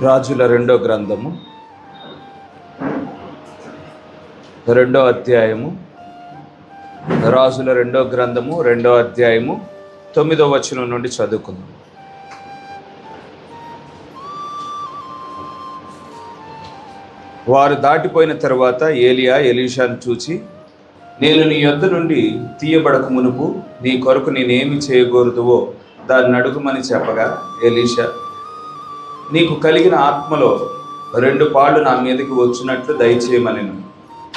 రాజుల రెండో గ్రంథము 2వ అధ్యాయము. రాజుల రెండో గ్రంథము 2వ అధ్యాయము 9వ వచనం నుండి చదువుకుందాం. వారు దాటిపోయిన తరువాత ఏలియా ఎలీషాను చూచి, నేను నీ యొద్ద నుండి తీయబడక మునుపు నీ కొరకు నేనేమి చేయకూడదువో దాన్ని అడుగుమని చెప్పగా, ఎలీషా, నీకు కలిగిన ఆత్మలో 2 పాళ్ళు నా మీదకి వచ్చినట్లు దయచేయమనెను.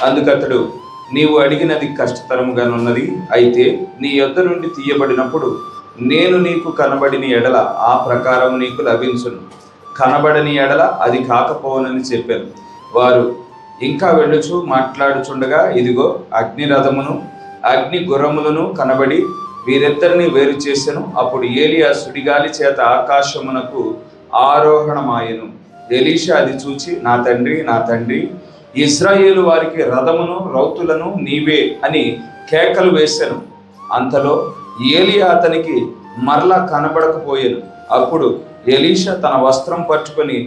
అందుకతడు, నీవు అడిగినది కష్టతరముగానున్నది. అయితే నీ యొద్ద నుండి తీయబడినప్పుడు నేను నీకు కనబడిన ఎడల ఆ ప్రకారం నీకు లభించును, కనబడని ఎడల అది కాకపోనని చెప్పాను. వారు ఇంకా వెళ్ళుచు మాట్లాడుచుండగా, ఇదిగో అగ్ని రథమును అగ్ని గుర్రములను కనబడి వీరిద్దరిని వేరు చేసెను. అప్పుడు ఏలియా సుడిగాలి చేత ఆకాశమునకు ఆరోహణమాయెను. ఎలీషా అది చూచి, నా తండ్రి, నా తండ్రి, ఇశ్రాయేలు వారికి రథమును రౌతులను నీవే అని కేకలు వేసెను. అంతలో ఏలియా అతనికి మరలా కనబడకపోయెను. అప్పుడు ఎలీషా తన వస్త్రం పట్టుకొని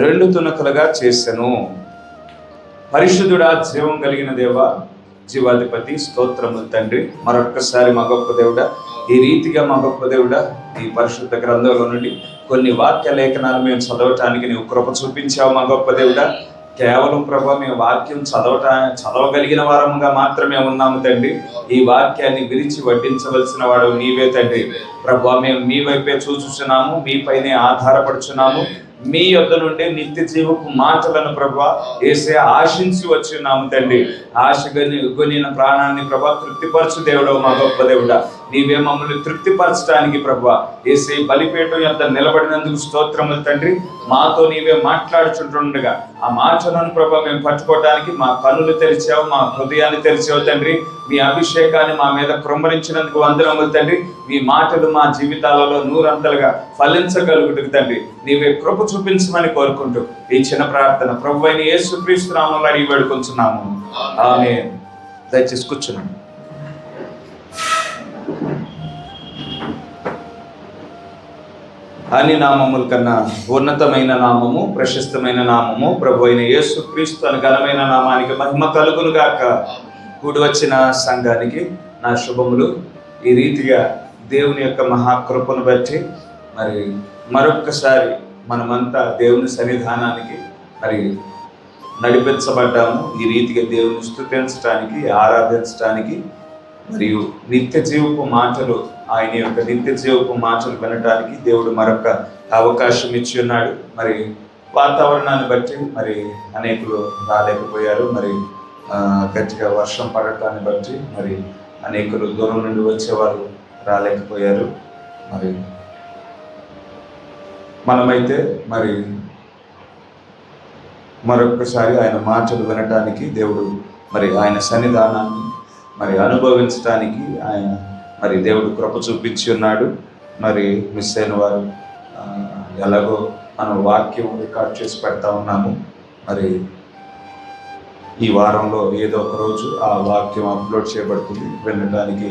2 తునకలుగా చేసెను. పరిశుద్ధుడా, జీవం కలిగిన దేవా, జీవాధిపతి, స్తోత్రములు తండ్రి. మరొక్కసారి మా గొప్ప దేవుడా, ఈ రీతిగా మా గొప్ప దేవుడా, ఈ పరిశుద్ధ గ్రంథంలో నుండి కొన్ని వాక్య లేఖనాలు మేము చదవటానికి నీవు కృప చూపించావు మా గొప్ప దేవుడా. కేవలం ప్రభా మేము వాక్యం చదవగలిగిన వారముగా మాత్రమే ఉన్నాము తండ్రి. ఈ వాక్యాన్ని విరిచి వడ్డించవలసిన వాడు నీవే తండ్రి. ప్రభా, మేము మీ వైపే చూచుచున్నాము, మీపైనే ఆధారపడుచున్నాము. మీ యొద్ద నుండి నిత్య జీవపు మాటలను ప్రభా యేసే ఆశించి వచ్చున్నాము తండ్రి. ఆశగొనిన ప్రాణాన్ని ప్రభా తృప్తిపరచు దేవుడవు మా గొప్ప దేవుడా. నీవే మమ్మల్ని తృప్తిపరచడానికి ప్రభా యేసే బలిపీఠం యొద్ద నిలబడినందుకు స్తోత్రములు తండ్రి. మాతో నీవే మాట్లాడుచుంటుండగా ఆ మాటలను ప్రభా మేము పట్టుకోవడానికి మా కన్నులు తెరిచావు, మా హృదయాన్ని తెరిచావు తండ్రి. మీ అభిషేకాన్ని మా మీద కృమ్మరించినందుకు వందనములు తండ్రి. మీ మాటలు మా జీవితాలలో నూరంతలుగా ఫలించగలుగుటకు తండ్రి నీవే కృప చూపించమని కోరుకుంటూ ఈ చిన్న ప్రార్థన ప్రభువైన యేసుక్రీస్తు నామములో అడిగి వేడుకొంచున్నాము. ఆమేన్. దయచేసి కూర్చున్నాను. అన్ని నామముల కన్నా ఉన్నతమైన నామము, ప్రశస్తమైన నామము ప్రభువైన యేసుక్రీస్తు అని ఘనమైన నామానికి మహిమ కలుగును గాక. కూడి వచ్చిన సంఘానికి నా శుభములు. ఈ రీతిగా దేవుని యొక్క మహాకృపను బట్టి మరొక్కసారి మనమంతా దేవుని సన్నిధానానికి నడిపించబడ్డాము. ఈ రీతిగా దేవుని స్తుతించడానికి, ఆరాధించడానికి మరియు నిత్య జీవపు మాటలు, ఆయన యొక్క నిత్య జీవపు మాటలు వినడానికి దేవుడు మరొక అవకాశం ఇచ్చి ఉన్నాడు. వాతావరణాన్ని బట్టి అనేకులు రాలేకపోయారు. గట్టిగా వర్షం పడటాన్ని బట్టి అనేకులు దూరం నుండి వచ్చేవారు రాలేకపోయారు. మనమైతే మరొకసారి ఆయన మాటలు వినటానికి దేవుడు ఆయన సన్నిధానాన్ని అనుభవించడానికి ఆయన దేవుడు కృప చూపించి ఉన్నాడు. మిస్ అయిన వారు ఎలాగో మనం వాక్యం రికార్డ్ చేసి పెడతా ఉన్నాము. ఈ వారంలో ఏదో ఒక రోజు ఆ వాక్యం అప్లోడ్ చేయబడుతుంది, వినడానికి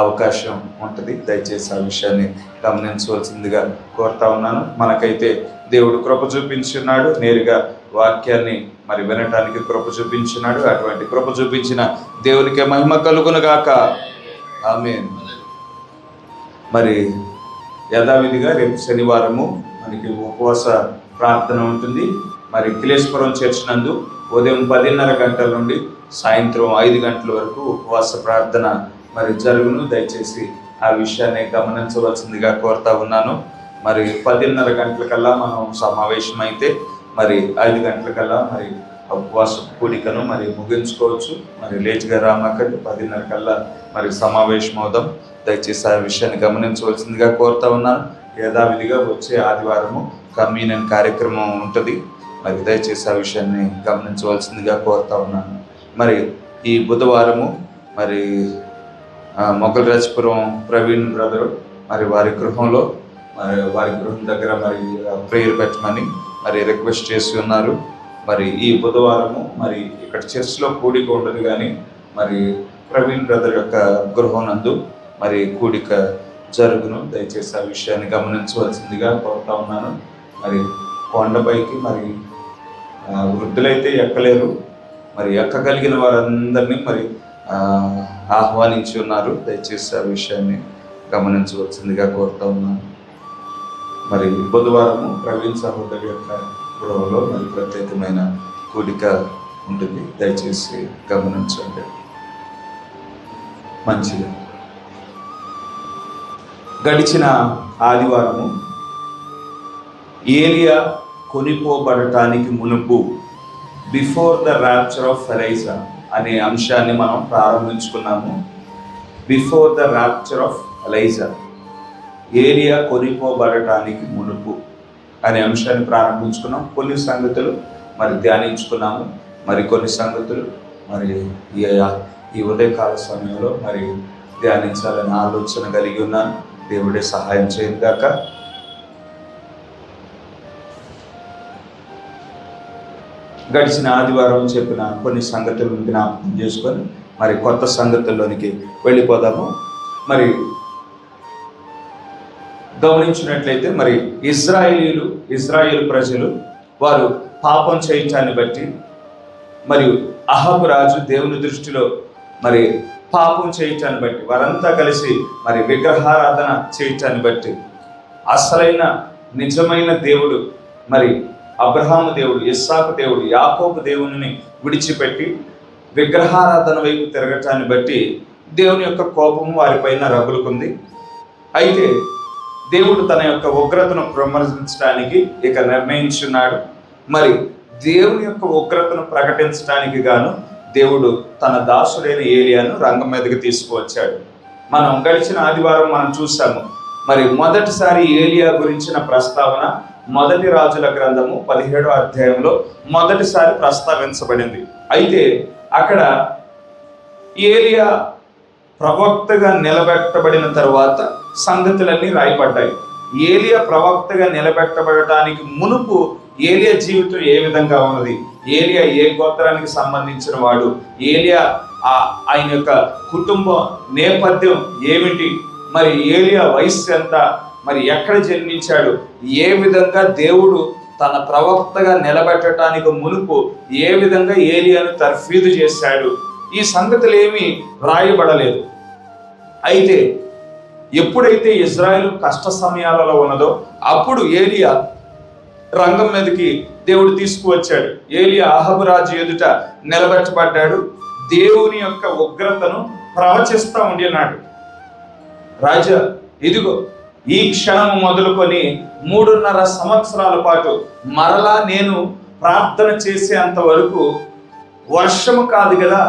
అవకాశం ఉంటుంది. దయచేసి ఆ విషయాన్ని గమనించవలసిందిగా కోరుతా ఉన్నాను. మనకైతే దేవుడు కృప చూపించున్నాడు, నేరుగా వాక్యాన్ని వినటానికి కృప చూపించున్నాడు. అటువంటి కృప చూపించిన దేవునికి మహిమ కలుగును గాక. ఆమేన్. యథావిధిగా రేపు శనివారము మనకి ఉపవాస ప్రార్థన ఉంటుంది. కిలేశ్వరం చర్చ్ నందు ఉదయం 10:30 గంటల నుండి సాయంత్రం 5 గంటల వరకు ఉపవాస ప్రార్థన జరుగును. దయచేసి ఆ విషయాన్ని గమనించవలసిందిగా కోరుతా ఉన్నాను. 10:30 గంటలకల్లా మనం సమావేశం అయితే 5 గంటలకల్లా ఉపవాస కూడికను ముగించుకోవచ్చు. లేట్గా రామాకండి, 10:30 కల్లా సమావేశం అవుదాం. దయచేసి ఆ విషయాన్ని గమనించవలసిందిగా కోరుతా ఉన్నాను. యథావిధిగా వచ్చే ఆదివారము కమ్యూనియన్ కార్యక్రమం ఉంటుంది. దయచేసి ఆ విషయాన్ని గమనించవలసిందిగా కోరుతా ఉన్నాను. ఈ బుధవారము మొగల్రాజపురం ప్రవీణ్ బ్రదరు వారి గృహంలో వారి గృహం దగ్గర ప్రేయర్ పెట్టమని రిక్వెస్ట్ చేసి ఉన్నారు. ఈ బుధవారము ఇక్కడ చర్చ్లో కూడిక ఉండదు, కానీ ప్రవీణ్ బ్రదర్ యొక్క గృహం నందు కూడిక జరుగును. దయచేసి ఆ విషయాన్ని గమనించవలసిందిగా కోరుతా ఉన్నాను. మరి కొండపైకి మరి వృద్ధులైతే ఎక్కలేరు, మరి ఎక్కగలిగిన వారందరినీ మరి ఆహ్వానించి ఉన్నారు. దయచేసి ఆ విషయాన్ని గమనించవలసిందిగా కోరుతా ఉన్నాను. మరి బుధవారము ప్రవీణ్ సహోదరి యొక్క గృహంలో మరి ప్రత్యేకమైన కూడిక ఉంటుంది. దయచేసి గమనించండి. మంచిది. గడిచిన ఆదివారము ఏలియా కొనిపోబడటానికి మునుపు, before the rapture of Elijah అనే అంశాన్ని మనం ప్రారంభించుకున్నాము. Before the rapture of Elijah, ఏలియా కొనిపోబడటానికి మునుపు అనే అంశాన్ని ప్రారంభించుకున్నాం. కొన్ని సంగతులు మరి ధ్యానించుకున్నాము. మరి కొన్ని సంగతులు మరి ఈ ఉదయకాల సమయంలో మరి ధ్యానించాలని ఆలోచన కలిగి ఉన్నాను. దేవుడే సహాయం చేయగాక. గడిచిన ఆదివారం చెప్పిన కొన్ని సంగతులను జ్ఞాపకం చేసుకొని మరి కొత్త సంగతుల్లోనికి వెళ్ళిపోదాము. మరి గమనించినట్లయితే మరి ఇజ్రాయేలు ప్రజలు వారు పాపం చేయటాన్ని బట్టి, మరియు అహాబు రాజు దేవుని దృష్టిలో మరి పాపం చేయటాన్ని బట్టి, వారంతా కలిసి మరి విగ్రహారాధన చేయటాన్ని బట్టి అసలైన నిజమైన దేవుడు మరి అబ్రహాము దేవుడు, ఇస్సాకు దేవుడు, యాకోబు దేవుని విడిచిపెట్టి విగ్రహారాధన వైపు తిరగటాన్ని బట్టి దేవుని యొక్క కోపము వారిపైన రగులుకుంది. అయితే దేవుడు తన యొక్క ఉగ్రతను ప్రమర్శించడానికి ఇక నిర్ణయించున్నాడు. మరి దేవుని యొక్క ఉగ్రతను ప్రకటించడానికి గాను దేవుడు తన దాసుడైన ఏలియాను రంగం మీదకి తీసుకువచ్చాడు. మనం గడిచిన ఆదివారం మనం చూసాము. మరి మొదటిసారి ఏలియా గురించిన ప్రస్తావన మొదటి రాజుల గ్రంథము 17వ అధ్యాయంలో మొదటిసారి ప్రస్తావించబడింది. అయితే అక్కడ ఏలియా ప్రవక్తగా నిలబెట్టబడిన తరువాత సంగతులన్నీ రాయబడ్డాయి. ఏలియా ప్రవక్తగా నిలబెట్టబడటానికి మునుపు ఏలియా జీవితం ఏ విధంగా ఉన్నది, ఏలియా ఏ గోత్రానికి సంబంధించిన వాడు, ఏలియా ఆయన యొక్క కుటుంబ నేపథ్యం ఏమిటి, మరి ఏలియా వయస్సు ఎంత, మరి ఎక్కడ జన్మించాడు, ఏ విధంగా దేవుడు తన ప్రవక్తగా నిలబెట్టడానికి మునుపు ఏ విధంగా ఏలియాను తర్ఫీదు చేశాడు, ఈ సంగతులు ఏమీ వ్రాయబడలేదు. అయితే ఎప్పుడైతే ఇజ్రాయెల్ కష్ట సమయాలలో ఉన్నదో అప్పుడు ఏలియా రంగం మీదకి దేవుడు తీసుకువచ్చాడు. ఏలియా అహాబు రాజు ఎదుట నిలబెట్టబడ్డాడు. దేవుని యొక్క ఉగ్రతను ప్రవచిస్తూ ఉండినాడు. రాజా, ఇదిగో ఈ క్షణం మొదలుకొని 3.5 సంవత్సరాల పాటు మరలా నేను ప్రార్థన చేసేంత వరకు వర్షము కాదు కదా,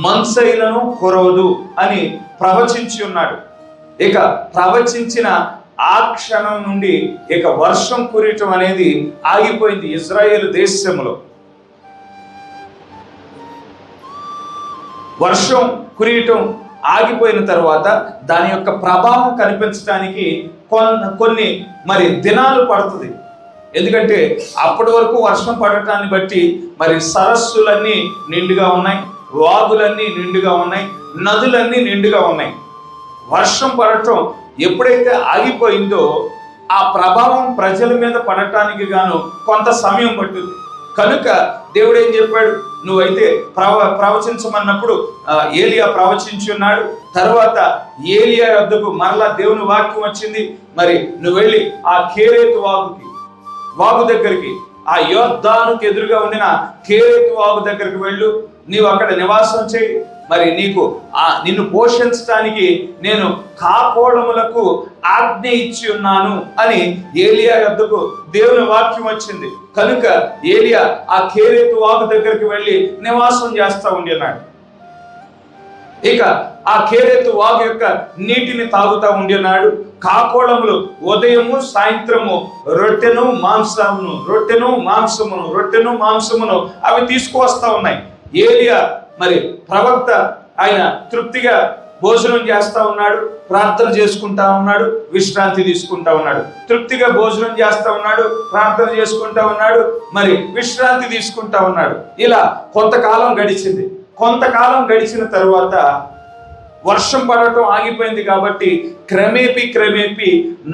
మంచైనను కురవదు అని ప్రవచించి ఉన్నాడు. ఇక ప్రవచించిన ఆ క్షణం నుండి ఇక వర్షం కురియటం అనేది ఆగిపోయింది ఇజ్రాయేల్ దేశంలో. వర్షం కురియటం ఆగిపోయిన తర్వాత దాని యొక్క ప్రభావం కనిపించడానికి కొన్ని మరి దినాలు పడుతుంది. ఎందుకంటే అప్పటి వరకు వర్షం పడటాన్ని బట్టి మరి సరస్సులన్నీ నిండుగా ఉన్నాయి, వాగులన్నీ నిండుగా ఉన్నాయి, నదులన్నీ నిండుగా ఉన్నాయి. వర్షం పడటం ఎప్పుడైతే ఆగిపోయిందో ఆ ప్రభావం ప్రజల మీద పడటానికి గాను కొంత సమయం పట్టుద్ది. కనుక దేవుడు ఏం చెప్పాడు, నువ్వైతే ప్రవచించమన్నప్పుడు ఏలియా ప్రవచించి ఉన్నాడు. తర్వాత ఏలియా వద్దకు మరలా దేవుని వాక్యం వచ్చింది. మరి నువ్వు వెళ్ళి ఆ కేరేతు వాగు దగ్గరికి, ఆ యోర్దానుకు ఎదురుగా ఉండిన కేరేతు వాగు దగ్గరికి వెళ్ళు, నీవు అక్కడ నివాసం చేయి. మరి నిన్ను పోషించడానికి నేను కాకోళములకు ఆజ్ఞ ఇచ్చి ఉన్నాను అని ఏలియా వద్దకు దేవుని వాక్యం వచ్చింది. కనుక ఏలియా ఆ కేరేతు వాగు దగ్గరికి వెళ్ళి నివాసం చేస్తూ ఉండినాడు. ఇక ఆ కేరేతు వాగు యొక్క నీటిని తాగుతూ ఉండినాడు. కాకోళములు ఉదయము సాయంత్రము రొట్టెను మాంసమును అవి తీసుకువస్తా ఉన్నాయి. ఏలియా మరి ప్రవక్త, ఆయన తృప్తిగా భోజనం చేస్తా ఉన్నాడు, ప్రార్థన చేసుకుంటా ఉన్నాడు, విశ్రాంతి తీసుకుంటా ఉన్నాడు. తృప్తిగా భోజనం చేస్తా ఉన్నాడు, ప్రార్థన చేసుకుంటా ఉన్నాడు, మరి విశ్రాంతి తీసుకుంటా ఉన్నాడు. ఇలా కొంతకాలం గడిచింది. కొంతకాలం గడిచిన తరువాత వర్షం పడటం ఆగిపోయింది కాబట్టి క్రమేపీ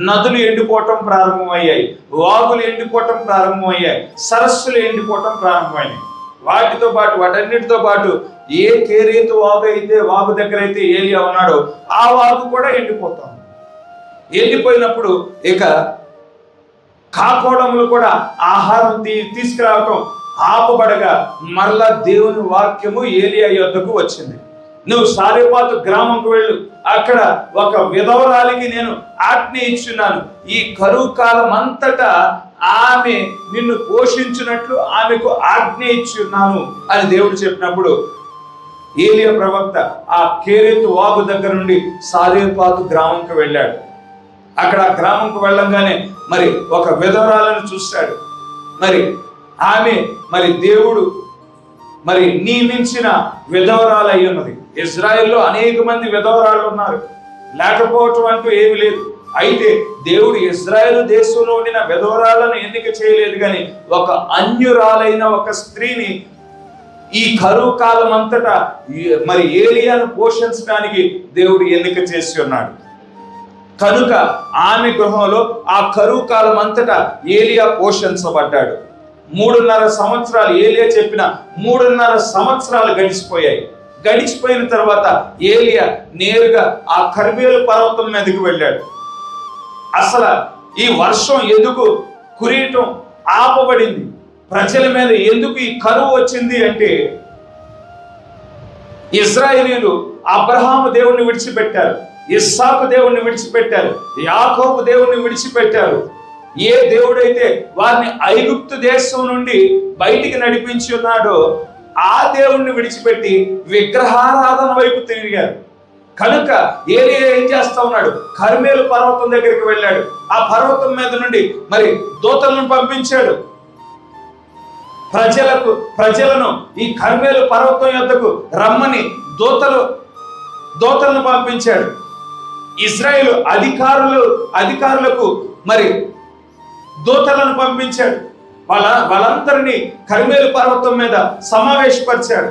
నదులు ఎండిపోవటం ప్రారంభమయ్యాయి, వాగులు ఎండిపోవటం ప్రారంభమయ్యాయి, సరస్సులు ఎండిపోవటం ప్రారంభమయ్యాయి. వాటితో పాటు వాటన్నిటితో పాటు ఏ కేరేతు వాగు దగ్గర అయితే ఏలియా ఉన్నాడో ఆ వాగు కూడా ఎండిపోతాం. ఎండిపోయినప్పుడు ఇక కాకోడములు కూడా ఆహారం తీసుకురావటం ఆపబడగా మరలా దేవుని వాక్యము ఏలియా యొద్దకు వచ్చింది. నువ్వు సారెపాతు గ్రామంకు వెళ్ళు, అక్కడ ఒక విధవరాలికి నేను ఆజ్ఞ ఇచ్చున్నాను, ఈ కరువు కాలం అంతటా ఆమె నిన్ను పోషించినట్లు ఆమెకు ఆజ్ఞ ఇచ్చున్నాను అని దేవుడు చెప్పినప్పుడు ఏలియా ప్రవక్త ఆ కేరేతు వాగు దగ్గర నుండి సారెపాతు గ్రామంకు వెళ్ళాడు. అక్కడ ఆ గ్రామంకు వెళ్ళంగానే మరి ఒక విధవరాలను చూశాడు. మరి దేవుడు నియమించిన విధవరాలు అయి ఉన్నది. ఇజ్రాయెల్లో అనేక మంది విధవరాలు ఉన్నారు, లేకపోవటం అంటూ ఏమి లేదు. అయితే దేవుడు ఇజ్రాయెల్ దేశంలో ఉండిన విధవరాలను ఎన్నిక చేయలేదు, కానీ ఒక అన్యురాలైన ఒక స్త్రీని ఈ కరువు కాలం అంతటా మరి ఏలియాను పోషించడానికి దేవుడు ఎన్నిక చేసి ఉన్నాడు. కనుక ఆమె గృహంలో ఆ కరువు కాలం అంతటా ఏలియా పోషించబడ్డాడు. 3.5 సంవత్సరాలు, ఏలియా చెప్పిన 3.5 సంవత్సరాలు గడిచిపోయాయి. గడిచిపోయిన తర్వాత ఏలియా నేరుగా ఆ కర్మేలు పర్వతం మీదకి వెళ్ళాడు. అసలు ఈ వర్షం ఎందుకు కురియటం ఆపబడింది, ప్రజల మీద ఎందుకు ఈ కరువు వచ్చింది అంటే, ఇశ్రాయేలీయులు అబ్రహాము దేవుణ్ణి విడిచిపెట్టారు, ఇస్సాకు దేవుణ్ణి విడిచిపెట్టారు, యాకోబు దేవుణ్ణి విడిచిపెట్టారు. ఏ దేవుడైతే వారిని ఐగుప్తు దేశం నుండి బయటికి నడిపించి ఉన్నాడో ఆ దేవుణ్ణి విడిచిపెట్టి విగ్రహారాధన వైపు తిరిగారు. కనుక ఏలియా ఏం చేస్తా ఉన్నాడు, కర్మేలు పర్వతం దగ్గరికి వెళ్ళాడు. ఆ పర్వతం మీద నుండి మరి దూతలను పంపించాడు. ప్రజలను ఈ కర్మేలు పర్వతం యొద్దకు రమ్మని దూతలను పంపించాడు. ఇశ్రాయేలు అధికారులకు మరి దూతలను పంపించాడు. వాళ్ళందరినీ కర్మేలు పర్వతం మీద సమావేశపరిచాడు.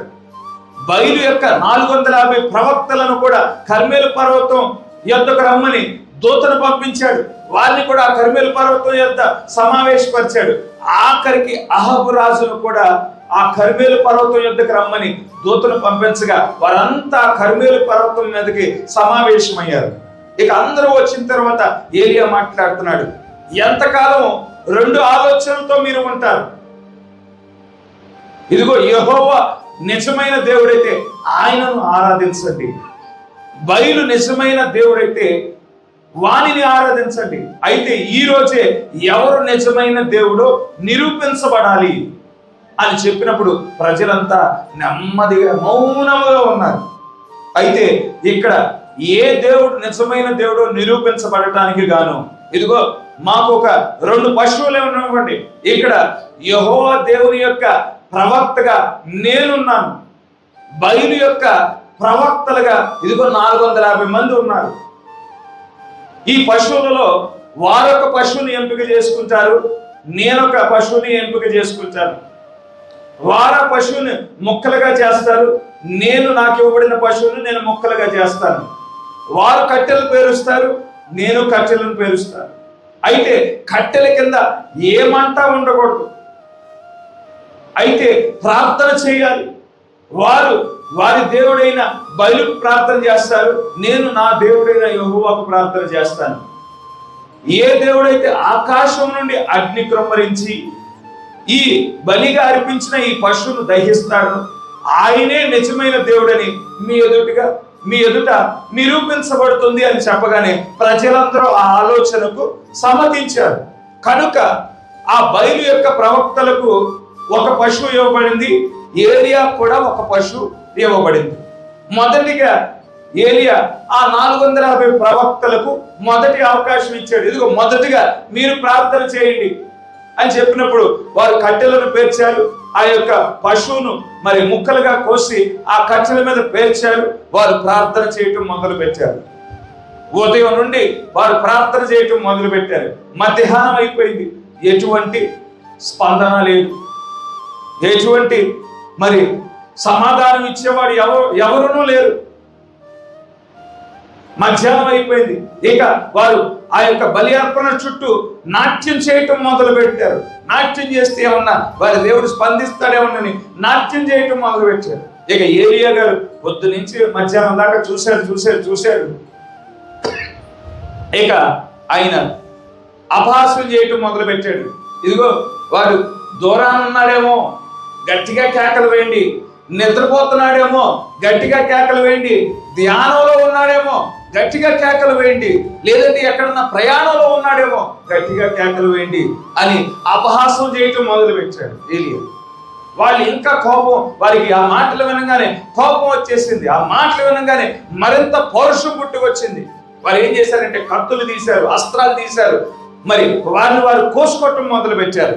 బయలు యొక్క 450 ప్రవక్తలను కూడా కర్మేలు పర్వతం యొద్దకు రమ్మని దూతను పంపించాడు. వారిని కూడా ఆ కర్మేలు పర్వతం యొద్ద సమావేశపరిచాడు. ఆఖరికి అహబు రాజును కూడా ఆ కర్మేలు పర్వతం యొద్దకు రమ్మని దూతను పంపించగా వారంతా కర్మేలు పర్వతం మీదకి సమావేశమయ్యారు. ఇక అందరూ వచ్చిన తర్వాత ఏలియా మాట్లాడుతున్నాడు, ఎంతకాలం 2 ఆలోచనలతో మీరు ఉంటారు? ఇదిగో యెహోవా నిజమైన దేవుడైతే ఆయనను ఆరాధించండి, బయలు నిజమైన దేవుడైతే వానిని ఆరాధించండి. అయితే ఈ రోజే ఎవరు నిజమైన దేవుడో నిరూపించబడాలి అని చెప్పినప్పుడు ప్రజలంతా నెమ్మదిగా మౌనముగా ఉన్నారు. అయితే ఇక్కడ ఏ దేవుడు నిజమైన దేవుడో నిరూపించబడటానికి గాను ఇదిగో మాకు ఒక 2 పశువులే ఉన్నవ్వండి, ఇక్కడ యెహోవా దేవుని యొక్క ప్రవక్తగా నేనున్నాను, బయలు యొక్క ప్రవక్తలుగా ఇదిగో 450 మంది ఉన్నారు. ఈ పశువులలో వారొక పశువుని ఎంపిక చేసుకుంటారు, నేనొక పశువుని ఎంపిక చేసుకుంటాను. వారు పశువుని ముక్కలుగా చేస్తారు, నేను నాకు ఇవ్వబడిన పశువుని నేను ముక్కలుగా చేస్తాను. వారు కట్టెలు పేరుస్తారు, నేను కట్టెలను పేరుస్తాను. అయితే కట్టెల కింద ఏమంటా ఉండకూడదు, అయితే ప్రార్థన చేయాలి. వారి దేవుడైన బయలుకు ప్రార్థన చేస్తారు, నేను నా దేవుడైన యెహోవాకు ప్రార్థన చేస్తాను. ఏ దేవుడైతే ఆకాశం నుండి అగ్ని కృమ్మరించి ఈ బలిగా అర్పించిన ఈ పశువును దహిస్తాడు, ఆయనే నిజమైన దేవుడని మీ ఎదుట నిరూపించబడుతుంది అని చెప్పగానే ప్రజలందరూ ఆ ఆలోచనకు సమ్మతించారు. కనుక ఆ బయలు యొక్క ప్రవక్తలకు ఒక పశువు ఇవ్వబడింది, ఏలియా కూడా ఒక పశువు ఇవ్వబడింది. మొదటిగా ఏలియా ఆ 450 ప్రవక్తలకు మొదటి అవకాశం ఇచ్చాడు. ఇదిగో మొదటిగా మీరు ప్రార్థన చేయండి అని చెప్పినప్పుడు వారు కట్టెలను పేర్చారు, ఆ యొక్క పశువును మరి ముక్కలుగా కోసి ఆ కట్టెల మీద పేర్చారు. వారు ప్రార్థన చేయటం మొదలు పెట్టారు. ఉదయం నుండి వారు ప్రార్థన చేయటం మొదలు పెట్టారు. మధ్యాహ్నం అయిపోయింది, ఎటువంటి స్పందన లేదు, ఎటువంటి మరి సమాధానం ఇచ్చేవాడు ఎవరునూ లేరు. మధ్యాహ్నం అయిపోయింది. ఇక వారు ఆ యొక్క బలి అర్పణ చుట్టూ నాట్యం చేయటం మొదలు పెట్టారు. నాట్యం చేస్తే ఏమన్నా వారి దేవుడు స్పందిస్తాడేమోనని నాట్యం చేయటం మొదలు పెట్టారు. ఇక ఏలియా గారు పొద్దు నుంచి మధ్యాహ్నం దాకా చూశాడు. ఇక ఆయన అపహాస్యం చేయటం మొదలు పెట్టాడు. ఇదిగో వాడు దూరాన ఉన్నాడేమో, గట్టిగా కేకలు వేయండి. నిద్రపోతున్నాడేమో, గట్టిగా కేకలు వేయండి. ధ్యానంలో ఉన్నాడేమో, గట్టిగా కేకలు వేయండి. లేదంటే ఎక్కడన్నా ప్రయాణంలో ఉన్నాడేమో, గట్టిగా కేకలు వేయండి అని అపహాసం చేయటం మొదలు పెట్టాడు ఏలియా. వాళ్ళు ఇంకా కోపం, వారికి ఆ మాటలు వినగానే కోపం వచ్చేసింది. ఆ మాటలు వినగానే మరింత పౌరుషం పుట్టుకొచ్చింది. వారు ఏం చేశారంటే కత్తులు తీశారు, అస్త్రాలు తీశారు. మరి వారు కోసుకోవటం మొదలు పెట్టారు.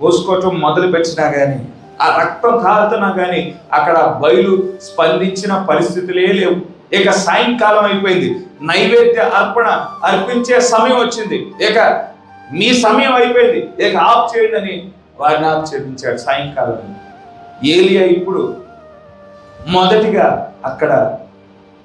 కోసుకోవటం మొదలు పెట్టినా కానీ, ఆ రక్తం కారుతున్నా కానీ అక్కడ బయలు స్పందించిన పరిస్థితులే లేవు. ఇక సాయంకాలం అయిపోయింది. నైవేద్య అర్పించే సమయం వచ్చింది. ఇక మీ సమయం అయిపోయింది, ఇక ఆఫ్ చేయండి అని వారిని ఆఫ్ చేయించాడు సాయంకాలం. ఏలియా ఇప్పుడు మొదటిగా అక్కడ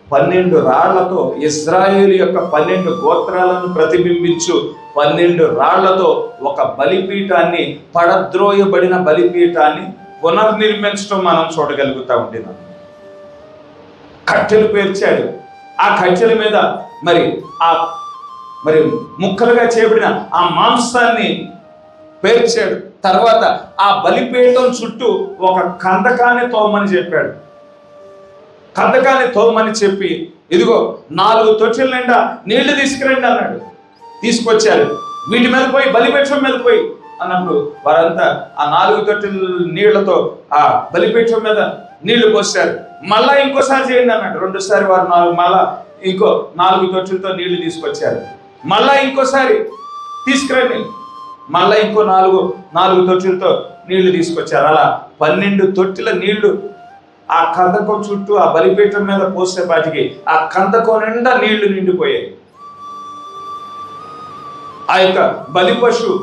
12 రాళ్లతో ఇశ్రాయేలు యొక్క 12 గోత్రాలను ప్రతిబింబించు 12 రాళ్లతో ఒక బలిపీఠాన్ని, పడద్రోయబడిన బలిపీఠాన్ని పునర్నిర్మించడం మనం చూడగలుగుతా ఉంటున్నాం. కట్టెలు పేర్చాడు. ఆ కట్టెల మీద మరి ముక్కలుగా చేయబడిన ఆ మాంసాన్ని పేర్చాడు. తర్వాత ఆ బలిపీఠం చుట్టూ ఒక కందకాన్ని తోమని చెప్పాడు. కందకాన్ని తోమని చెప్పి, ఇదిగో 4 తొట్టెల నిండా నీళ్లు తీసుకురండి అన్నాడు. తీసుకొచ్చారు. వీటి మీద పోయి బలిపీఠం మీద పోయి అన్నప్పుడు వారంతా ఆ 4 తొట్టెల నీళ్లతో ఆ బలిపీఠం మీద నీళ్లు పోసారు. మళ్ళా ఇంకోసారి చేయండి అన్నాడు. 2సారి వారు మళ్ళా ఇంకో 4 తొట్టెలతో నీళ్లు తీసుకొచ్చారు. మళ్ళా ఇంకోసారి తీసుకురండి, మళ్ళా ఇంకో 4 తొట్టెలతో నీళ్లు తీసుకొచ్చారు. అలా 12 తొట్టెల నీళ్లు ఆ కందకం చుట్టూ ఆ బలిపీఠం మీద పోసేపాటికి ఆ కందకం నిండా నీళ్లు నిండిపోయాయి. ఆ యొక్క బలి పశువు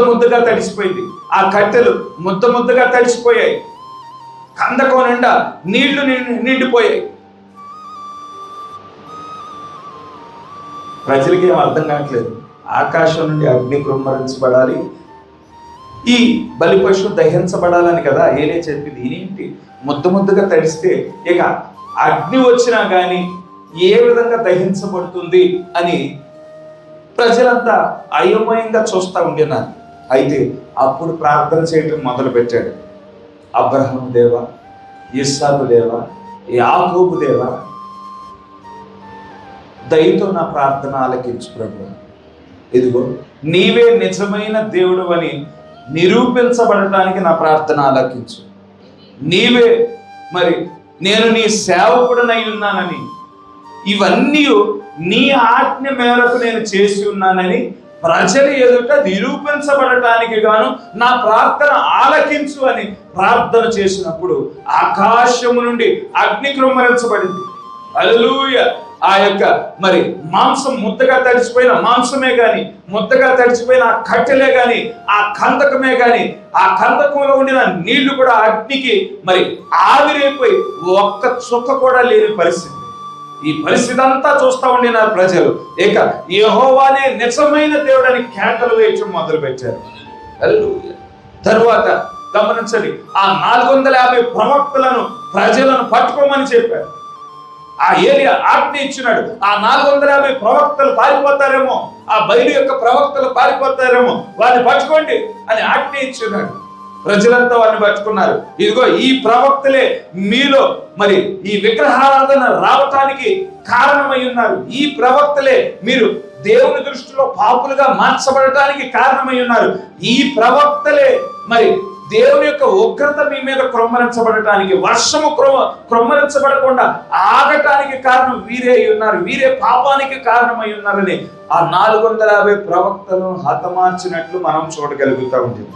ముద్దగా తడిసిపోయింది. ఆ కట్టెలు ముద్దగా తడిసిపోయాయి. కందకం నిండా నీళ్లు నిండిపోయాయి. ప్రజలకి ఏం అర్థం కావట్లేదు. ఆకాశం నుండి అగ్ని కుమ్మరించబడాలి, ఈ బలి పశువు దహించబడాలని కదా ఏలే చెప్పింది. ఇదేంటి ముద్దగా తడిస్తే ఇక అగ్ని వచ్చినా కానీ ఏ విధంగా దహించబడుతుంది అని ప్రజలంతా అయోమయంగా చూస్తూ ఉండినారు. అయితే అప్పుడు ప్రార్థన చేయటం మొదలు పెట్టాడు. అబ్రహాము దేవా, ఇస్సాకు దేవా, యాకోబు దేవా, దయతో నా ప్రార్థన ఆలకించు ప్రభు. ఇదిగో నీవే నిజమైన దేవుడు అని నిరూపించబడటానికి నా ప్రార్థన ఆలకించు. నీవే మరి నేను నీ సేవకుడనై ఉన్నానని, ఇవన్నీ నీ ఆజ్ఞ మేరకు నేను చేసి ఉన్నానని ప్రజల ఎదుట నిరూపించబడటానికి గాను నా ప్రార్థన ఆలకించు అని ప్రార్థన చేసినప్పుడు ఆకాశము నుండి అగ్ని కృమ్మరించబడింది. హల్లెలూయా. ఆ యొక్క మరి మాంసం ముద్దగా తడిచిపోయిన మాంసమే గాని, ముద్దగా తడిచిపోయిన ఆ కట్టెలే గాని, ఆ కందకమే గాని, ఆ కందకంలో ఉండిన నీళ్లు కూడా అగ్నికి మరి ఆవిరైపోయి ఒక్క చుక్క కూడా లేని పరిస్థితి. ఈ పరిస్థితి అంతా చూస్తూ ఉండినారు ప్రజలు. ఇక యెహోవానే నిజమైన దేవుడని కేకలు వేయటం మొదలు పెట్టారు. హల్లెలూయా. తరువాత గమనించండి, ఆ 450 ప్రవక్తలను ప్రజలను పట్టుకోమని చెప్పారు. ఆ ఏలియా ఆజ్ఞ ఇచ్చినాడు. ఆ 450 ప్రవక్తలు పారిపోతారేమో, ఆ బయలు యొక్క ప్రవక్తలు పారిపోతారేమో, వారిని పట్టుకోండి అని ఆజ్ఞ ఇచ్చినాడు. ప్రజలంతా వారిని పట్టుకున్నారు. ఇదిగో ఈ ప్రవక్తలే మీలో మరి ఈ విగ్రహారాధన రావటానికి కారణమై ఉన్నారు. ఈ ప్రవక్తలే మీరు దేవుని దృష్టిలో పాపులుగా మార్చబడటానికి కారణమై ఉన్నారు. ఈ ప్రవక్తలే మరి దేవుని యొక్క ఉగ్రత మీ మీద క్రొమ్మరించబడటానికి, వర్షము క్రొమ్మరించబడకుండా ఆగటానికి కారణం వీరే అయి ఉన్నారు. వీరే పాపానికి కారణమై ఉన్నారని ఆ 450 ప్రవక్తలను హతమార్చినట్లు మనం చూడగలుగుతూ ఉంటుంది.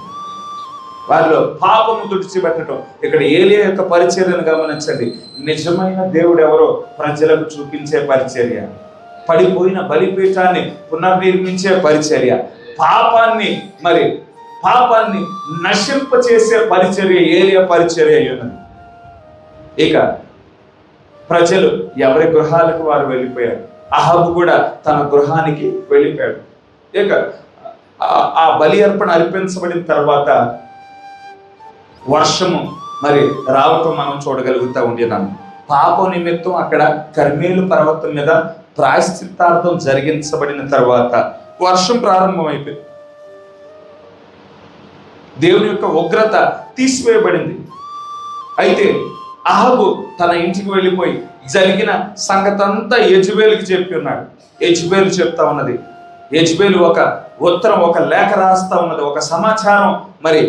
వారిలో పాపము తుడిచిపెట్టడం. ఇక్కడ ఏలియా యొక్క పరిచర్యను గమనించండి. నిజమైన దేవుడు ఎవరో ప్రజలకు చూపించే పరిచర్య, పడిపోయిన బలిపీఠాన్ని పునర్నిర్మించే పరిచర్య, పాపాన్ని నశింపచేసే పరిచర్య ఏలియా పరిచర్య అయి ఉన్నది. ఇక ప్రజలు ఎవరి గృహాలకు వారు వెళ్ళిపోయారు. అహాబు కూడా తన గృహానికి వెళ్ళిపోయాడు. ఇక ఆ బలి అర్పణ అర్పించబడిన తర్వాత వర్షము మరి రావటం మనం చూడగలుగుతూ ఉండేదాన్ని. పాపం నిమిత్తం అక్కడ కర్మేలు పర్వతం మీద ప్రాయశ్చిత్తార్థం జరిగించబడిన తర్వాత వర్షం ప్రారంభమైపోయింది. దేవుని యొక్క ఉగ్రత తీసివేయబడింది. అయితే అహాబు తన ఇంటికి వెళ్ళిపోయి జరిగిన సంగతంతా యెజబేలుకి చెప్పి ఉన్నాడు. యెజబేలు చెప్తా ఉన్నది, యెజబేలు ఒక ఉత్తరం, ఒక లేఖ రాస్తా ఉన్నది, ఒక సమాచారం మరి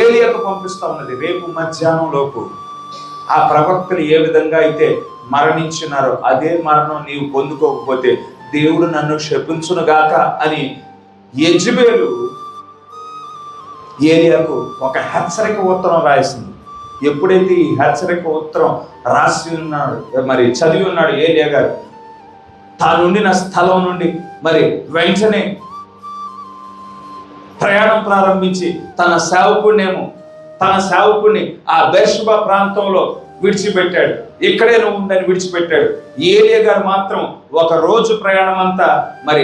ఏలియాకు పంపిస్తా ఉన్నది. రేపు మధ్యాహ్నం లోపు ఆ ప్రవక్తలు ఏ విధంగా అయితే మరణించినారో అదే మరణం నీవు పొందుకోకపోతే దేవుడు నన్ను శపించును గాక అని యెజబేలు ఏలియాకు ఒక హెచ్చరిక ఉత్తరం రాసింది. ఎప్పుడైతే ఈ హెచ్చరిక ఉత్తరం రాసి ఉన్నాడు, మరి చదివి ఉన్నాడు ఏలియా గారు, తానుండిన స్థలం నుండి మరి వెంటనే ప్రయాణం ప్రారంభించి తన సేవకుడిని ఆ బెర్షెబా ప్రాంతంలో విడిచిపెట్టాడు. ఇక్కడే నువ్వు ఉండని విడిచిపెట్టాడు. ఏలియా గారు మాత్రం ఒక రోజు ప్రయాణం అంతా మరి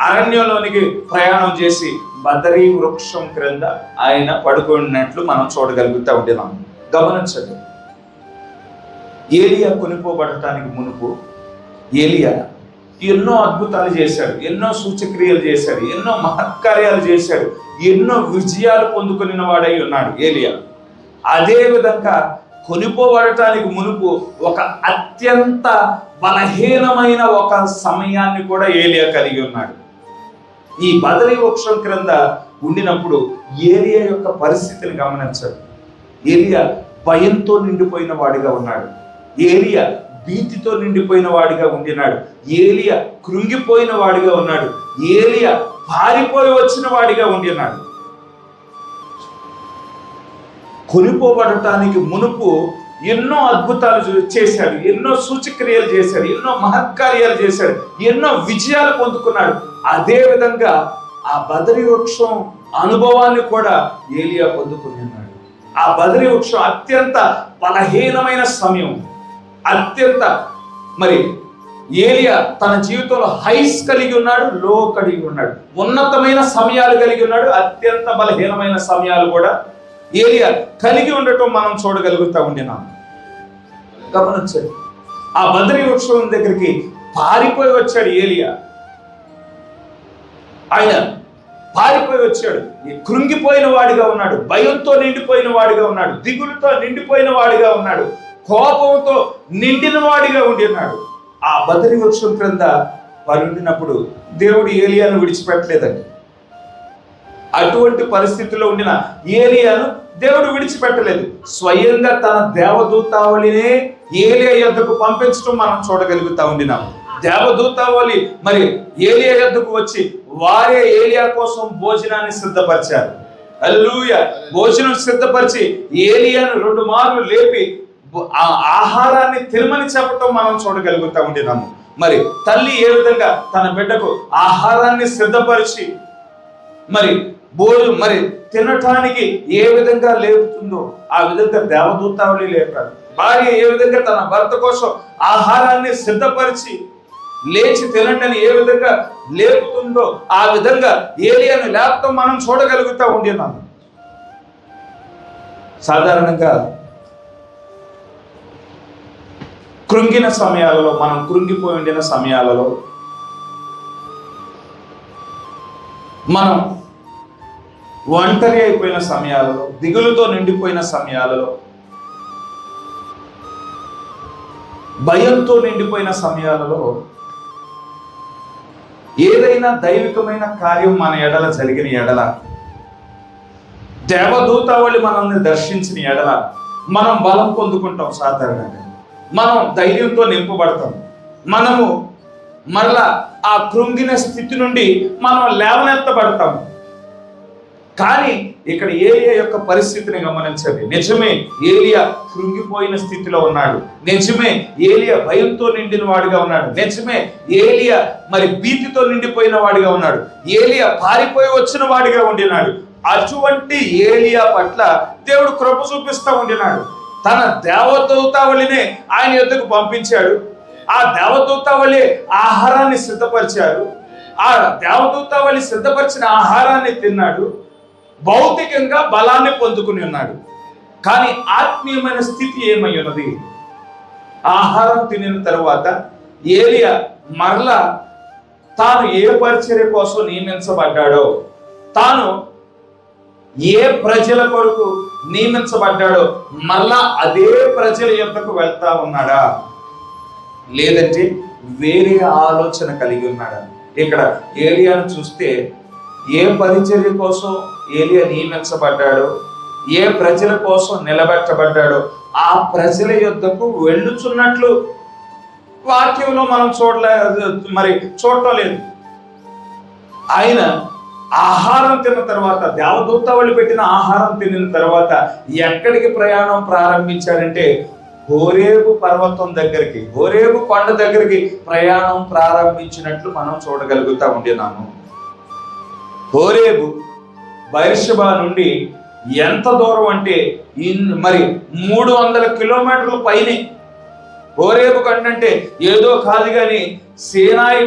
అరణ్యంలోనికి ప్రయాణం చేసి బదరీ వృక్షం క్రింద ఆయన పడుకున్నట్లు మనం చూడగలుగుతూ ఉంటున్నాం. గమనించండి, ఏలియా కొనిపోబడటానికి మునుపు ఏలియా ఎన్నో అద్భుతాలు చేశాడు, ఎన్నో సూచక్రియలు చేశాడు, ఎన్నో మహత్కార్యాలు చేశాడు, ఎన్నో విజయాలు పొందుకుని వాడై ఉన్నాడు ఏలియా. అదే విధంగా కొనిపోబడటానికి మునుపు ఒక అత్యంత బలహీనమైన ఒక సమయాన్ని కూడా ఏలియా కలిగి ఉన్నాడు. ఈ బదరీ వృక్షం క్రింద ఉండినప్పుడు ఏలియా యొక్క పరిస్థితిని గమనించాడు. ఏలియా భయంతో నిండిపోయిన వాడిగా ఉన్నాడు. ఏలియా భీతితో నిండిపోయిన వాడిగా ఉండినాడు. ఏలియా కృంగిపోయిన వాడిగా ఉన్నాడు. ఏలియా పారిపోయి వచ్చిన వాడిగా ఉండినాడు. కొనిపోబడటానికి మునుపు ఎన్నో అద్భుతాలు చేశాడు, ఎన్నో సూచక్రియలు చేశాడు, ఎన్నో మహత్కార్యాలు చేశాడు, ఎన్నో విజయాలు పొందుకున్నాడు. అదే విధంగా ఆ బదరీ వృక్షం అనుభవాన్ని కూడా ఏలియా పొందుకున్నాడు. ఆ బదరీ వృక్షం అత్యంత బలహీనమైన సమయం, అత్యంత మరి ఏలియా తన జీవితంలో హైస్ కలిగి ఉన్నాడు, లో కలిగి ఉన్నాడు, ఉన్నతమైన సమయాలు కలిగి ఉన్నాడు, అత్యంత బలహీనమైన సమయాలు కూడా ఏలియా కలిగి ఉండటం మనం చూడగలుగుతూ ఉండినాం. గమనించండి, ఆ బదరీ వృక్షం దగ్గరికి పారిపోయి వచ్చాడు ఏలియా. ఆయన పారిపోయి వచ్చాడు, కృంగిపోయిన వాడిగా ఉన్నాడు, భయంతో నిండిపోయిన వాడిగా ఉన్నాడు, దిగులుతో నిండిపోయిన వాడిగా ఉన్నాడు, కోపంతో నిండిన వాడిగా ఉండినాడు. ఆ బదరీ వృక్షం క్రింద పరుండినప్పుడు దేవుడు ఏలియాను విడిచిపెట్టలేదండి. అటువంటి పరిస్థితుల్లో ఉండిన ఏలియాను దేవుడు విడిచిపెట్టలేదు. స్వయంగా తన దేవదూతావళినే ఏలియా యొద్దకు పంపించడం మనం చూడగలుగుతా ఉండినాం. దేవదూతావళి మరి ఏలియా యొద్దకు వచ్చి వారే ఏలియా కోసం భోజనాన్ని సిద్ధపరిచారు. హల్లెలూయా. భోజనం సిద్ధపరిచి ఏలియాను 2 మార్లు లేపి ఆ ఆహారాన్ని తినమని చెప్పటం మనం చూడగలుగుతా ఉండినాము. మరి తల్లి ఏ విధంగా తన బిడ్డకు ఆహారాన్ని సిద్ధపరిచి మరి తినటానికి ఏ విధంగా లేపుతుందో ఆ విధంగా దేవదూతావళి లేపారు. భార్య ఏ విధంగా తన భర్త కోసం ఆహారాన్ని సిద్ధపరిచి లేచి తినండి అని ఏ విధంగా లేపుతుందో ఆ విధంగా ఏలియాను లేపటం మనం చూడగలుగుతా ఉండినాము. సాధారణంగా కృంగిన సమయాలలో, మనం కృంగిపోయి ఉండిన సమయాలలో, మనం ఒంటరి అయిపోయిన సమయాలలో, దిగులుతో నిండిపోయిన సమయాలలో, భయంతో నిండిపోయిన సమయాలలో ఏదైనా దైవికమైన కార్యం మన ఎడల జరిగిన ఎడల, దేవదూతావళి మనల్ని దర్శించిన ఎడల మనం బలం పొందుకుంటాం. సాధారణంగా మనం ధైర్యంతో నింపబడతాం. మనము మరలా ఆ కృంగిన స్థితి నుండి మనం లేవనెత్తబడతాము. కానీ ఇక్కడ ఏలియా యొక్క పరిస్థితిని గమనించండి. నిజమే ఏలియా కృంగిపోయిన స్థితిలో ఉన్నాడు, నిజమే ఏలియా భయంతో నిండిన వాడిగా ఉన్నాడు, నిజమే ఏలియా మరి భీతితో నిండిపోయిన వాడిగా ఉన్నాడు, ఏలియా పారిపోయి వచ్చిన వాడిగా ఉండినాడు. అటువంటి ఏలియా పట్ల దేవుడు కృప చూపిస్తూ ఉండినాడు. తన దేవదూతావళినే ఆయన యొద్దకు పంపించాడు. ఆ దేవదూతావళి ఆహారాన్ని సిద్ధపరిచారు. ఆ దేవదూతావళి సిద్ధపరిచిన ఆహారాన్ని తిన్నాడు. భౌతికంగా బలాన్ని పొందుకుని ఉన్నాడు. కానీ ఆత్మీయమైన స్థితి ఏమై ఉన్నది? ఆహారం తినిన తరువాత ఏలియా మరలా తాను ఏ పరిచర్య కోసం నియమించబడ్డాడో, తాను ఏ ప్రజల కొరకు నియమించబడ్డాడో మరలా అదే ప్రజల యొద్దకు వెళ్తా ఉన్నాడా, లేదంటే వేరే ఆలోచన కలిగి ఉన్నాడా? ఇక్కడ ఏలియాను చూస్తే ఏ పరిచర్య కోసం ఏలియా నియమించబడ్డాడో, ఏ ప్రజల కోసం నిలబెట్టబడ్డాడో ఆ ప్రజల యొద్దకు వెళ్ళుచున్నట్లు వాక్యంలో మనం చూడటం లేదు. ఆయన ఆహారం తిన్న తర్వాత, దేవదూతావళి పెట్టిన ఆహారం తిన్న తర్వాత ఎక్కడికి ప్రయాణం ప్రారంభించాడంటే హోరేబు పర్వతం దగ్గరికి, హోరేబు కొండ దగ్గరికి ప్రయాణం ప్రారంభించినట్లు మనం చూడగలుగుతా ఉండినాము. హోరేబు బెర్షెబా నుండి ఎంత దూరం అంటే 300 కిలోమీటర్ల పైనే. హోరేబు కొండ అంటే ఏదో కాదు కానీ సీనాయి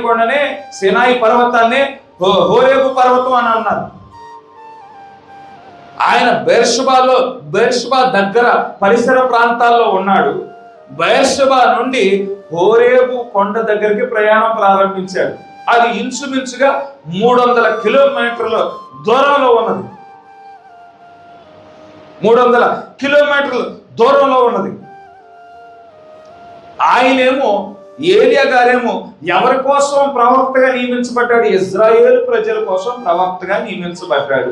పర్వతాన్నే హోరేబు పర్వతం అని అన్నారు. ఆయన బెర్షెబా దగ్గర పరిసర ప్రాంతాల్లో ఉన్నాడు. బెర్షెబా నుండి హోరేబు కొండ దగ్గరికి ప్రయాణం ప్రారంభించాడు. అది ఇంచుమించుగా 300 కిలోమీటర్ల దూరంలో ఉన్నది. 300 కిలోమీటర్ల దూరంలో ఉన్నది. ఆయనేమో, ఏలియా గారేమో ఎవరి కోసం ప్రవక్తగా నియమించబడ్డాడు? ఇజ్రాయేలు ప్రజల కోసం ప్రవక్తగా నియమించబడ్డాడు.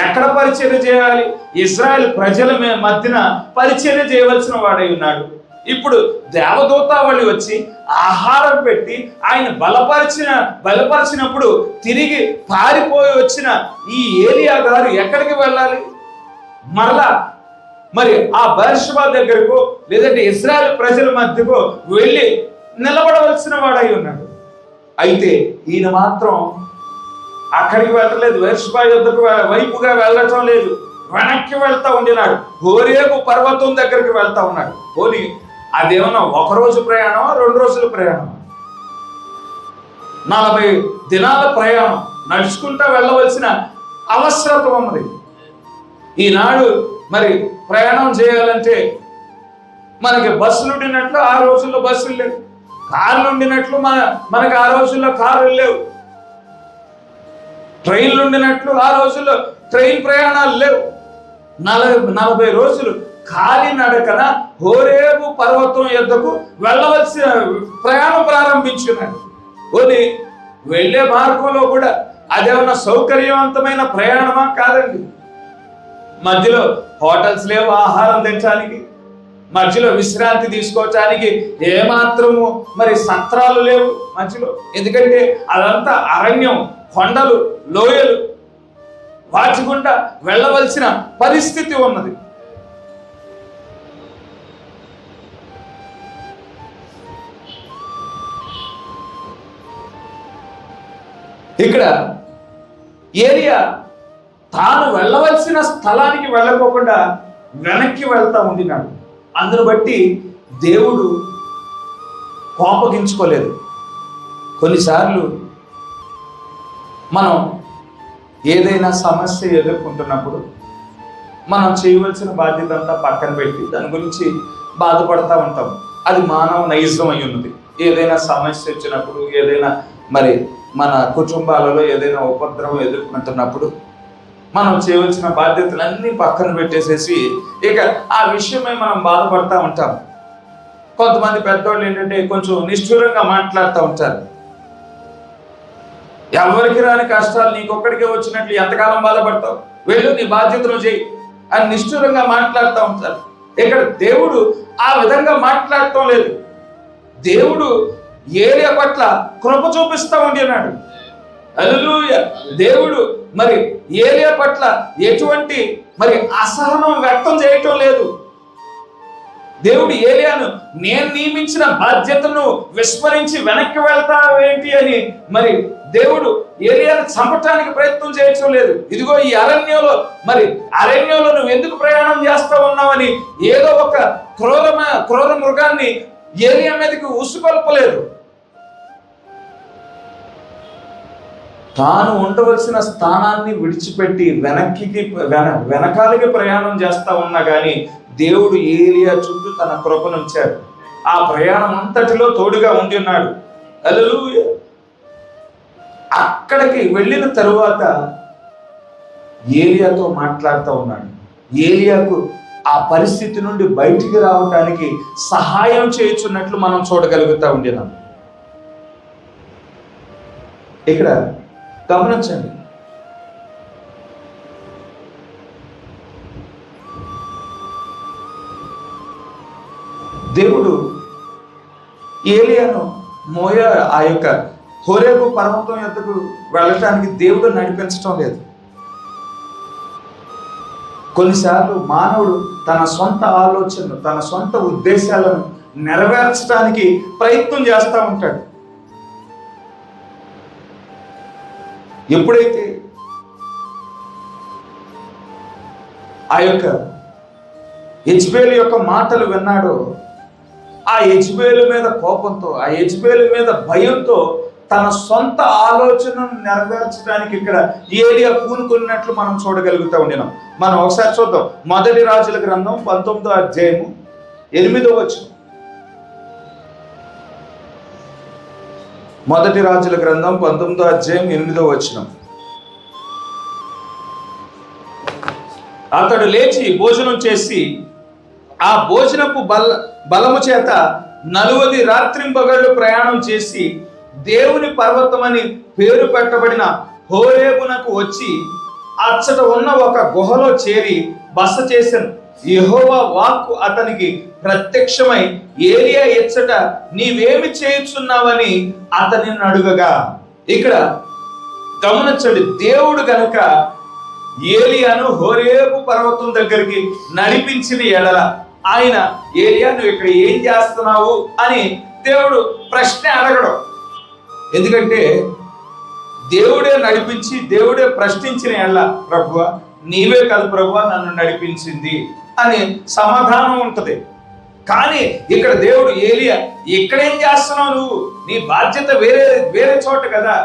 ఎక్కడ పరిచర్య చేయాలి? ఇజ్రాయేల్ ప్రజల మధ్యన పరిచర్య చేయవలసిన వాడై ఉన్నాడు. ఇప్పుడు దేవదూతావళి వచ్చి ఆహారం పెట్టి ఆయన బలపరిచినప్పుడు తిరిగి పారిపోయి వచ్చిన ఈ ఏలియా గారు ఎక్కడికి వెళ్ళాలి? మరలా ఆ బెర్షెబా దగ్గరకు, లేదంటే ఇశ్రాయేలు ప్రజల మధ్యకు వెళ్ళి నిలబడవలసిన వాడై ఉన్నాడు. అయితే ఈయన మాత్రం అక్కడికి వెళ్ళలేదు. బెర్షెబా యొద్దకు వైపుగా వెళ్ళటం లేదు, వెనక్కి వెళ్తా ఉండినాడు. హోరేబు పర్వతం దగ్గరికి వెళ్తా ఉన్నాడు. పోనీ అదేమన్నా 1 రోజు ప్రయాణమా, 2 రోజుల ప్రయాణమా? 40 దినాల ప్రయాణం నడుచుకుంటా వెళ్ళవలసిన అవసరత ఉన్నది. ఈనాడు ప్రయాణం చేయాలంటే మనకి బస్సులు ఉండినట్లు ఆ రోజుల్లో బస్సులు లేవు, కార్లు ఉండినట్లు మనకి ఆ రోజుల్లో కార్లు లేవు, ట్రైన్లు ఉండినట్లు ఆ రోజుల్లో ట్రైన్ ప్రయాణాలు లేవు. 40 రోజులు ఖాళీ నడకన హోరేబు పర్వతం యొద్దకు వెళ్ళవలసిన ప్రయాణం ప్రారంభించున్నాడు. పోనీ వెళ్ళే మార్గంలో కూడా అదేమన్నా సౌకర్యవంతమైన ప్రయాణమా? కాదండి. మధ్యలో హోటల్స్ లేవు ఆహారం తినడానికి, మధ్యలో విశ్రాంతి తీసుకోవటానికి ఏమాత్రము సత్రాలు లేవు మధ్యలో. ఎందుకంటే అదంతా అరణ్యం, కొండలు, లోయలు, వాటి గుండా వెళ్ళవలసిన పరిస్థితి ఉన్నది. ఇక్కడ ఏలియా తాను వెళ్ళవలసిన స్థలానికి వెళ్ళకోకుండా వెనక్కి వెళ్తా ఉండినాడు. అందును బట్టి దేవుడు కోపగించుకోలేదు. కొన్నిసార్లు మనం ఏదైనా సమస్య ఎదుర్కొంటున్నప్పుడు మనం చేయవలసిన బాధ్యత అంతా పక్కన పెట్టి దాని గురించి బాధపడతా ఉంటాం. అది మానవ నైజం అయి ఉన్నది. ఏదైనా సమస్య వచ్చినప్పుడు, ఏదైనా మన కుటుంబాలలో ఏదైనా ఉపద్రవం ఎదుర్కొంటున్నప్పుడు మనం చేయవలసిన బాధ్యతలన్నీ పక్కన పెట్టేసేసి ఇక ఆ విషయమై మనం బాధపడతా ఉంటాం. కొంతమంది పెద్దవాళ్ళు ఏంటంటే కొంచెం నిష్ఠూరంగా మాట్లాడుతూ ఉంటారు. ఎవరికి రాని కష్టాలు నీకొక్కడికే వచ్చినట్లు ఎంతకాలం బాధపడతావు, వెళ్ళు నీ బాధ్యతలు చేయి అని నిష్ఠూరంగా మాట్లాడుతూ ఉంటారు. ఇక్కడ దేవుడు ఆ విధంగా మాట్లాడటం లేదు. దేవుడు ఏలియా పట్ల కృప చూపిస్తూ ఉండినాడు. హల్లెలూయా. దేవుడు ఏలియా పట్ల ఎటువంటి అసహనం వ్యక్తం చేయటం లేదు. దేవుడు ఏలియాను నేను నియమించిన బాధ్యతను విస్మరించి వెనక్కి వెళ్తావేంటి అని దేవుడు ఏలియాను చంపటానికి ప్రయత్నం చేయటం లేదు. ఇదిగో ఈ అరణ్యంలో నువ్వు ఎందుకు ప్రయాణం చేస్తా ఉన్నావని ఏదో ఒక క్రూర మృగాన్ని ఏలియా మీదకి ఉసుకొల్పలేదు. తాను ఉండవలసిన స్థానాన్ని విడిచిపెట్టి వెనకాలకి ప్రయాణం చేస్తా ఉన్నా కానీ దేవుడు ఏలియా చుట్టూ తన కృపనుంచాడు. ఆ ప్రయాణం అంతటిలో తోడుగా ఉండి ఉన్నాడు. హల్లెలూయా. అక్కడికి వెళ్ళిన తరువాత ఏలియాతో మాట్లాడుతూ ఉన్నాడు. ఏలియాకు ఆ పరిస్థితి నుండి బయటికి రావడానికి సహాయం చేయుచున్నట్లు మనం చూడగలుగుతూ ఉండినాం. ఇక్కడ గమనించండి, దేవుడు ఏలియాను ఆ యొక్క హోరేబు పర్వతం యొద్దకు వెళ్ళటానికి దేవుడు నడిపించటం లేదు. కొన్నిసార్లు మానవుడు తన సొంత ఆలోచనలు, తన సొంత ఉద్దేశాలను నెరవేర్చడానికి ప్రయత్నం చేస్తూ ఉంటాడు. ఎప్పుడైతే ఆ యొక్క యెజ్బేలు యొక్క మాటలు విన్నాడో, ఆ యెజ్బేలు మీద కోపంతో, ఆ యెజ్బేలు మీద భయంతో తన సొంత ఆలోచనను నెరవేర్చడానికి ఇక్కడ ఏలియా పూనుకున్నట్లు మనం చూడగలుగుతూ ఉండినాం. మనం ఒకసారి చూద్దాం. మొదటి రాజుల గ్రంథం 19వ అధ్యాయము 8వ వచనం. మొదటి రాజుల గ్రంథం 19వ అధ్యాయం 8వ వచనం. అతడు లేచి భోజనం చేసి ఆ భోజనపు బలము చేత 40 రాత్రింబగళ్ళు ప్రయాణం చేసి దేవుని పర్వతం అని పేరు పెట్టబడిన హోరేబునకు వచ్చి అచ్చట ఉన్న ఒక గుహలో చేరి బస చేసెను. యెహోవా వాక్కు అతనికి ప్రత్యక్షమై ఏలియా ఎచ్చట నీవేమి చేయుచున్నావని అతనిని అడుగగా. ఇక్కడ గమనించండి, దేవుడు గనుక ఏలియాను హోరేబు పర్వతం దగ్గరికి నడిపించిన ఎడల ఆయన ఏలియా నువ్వు ఇక్కడ ఏం చేస్తున్నావు అని దేవుడు ప్రశ్న అడగడం. ఎందుకంటే దేవుడే నడిపించి దేవుడే ప్రశ్నించిన ఎడల ప్రభువా నీవే కాదు ప్రభువా నన్ను నడిపించింది అని సమాధానం ఉంటుంది. కానీ ఇక్కడ దేవుడు ఏలియా ఇక్కడేం చేస్తున్నావు, నువ్వు నీ బాధ్యత వేరే చోట కదా,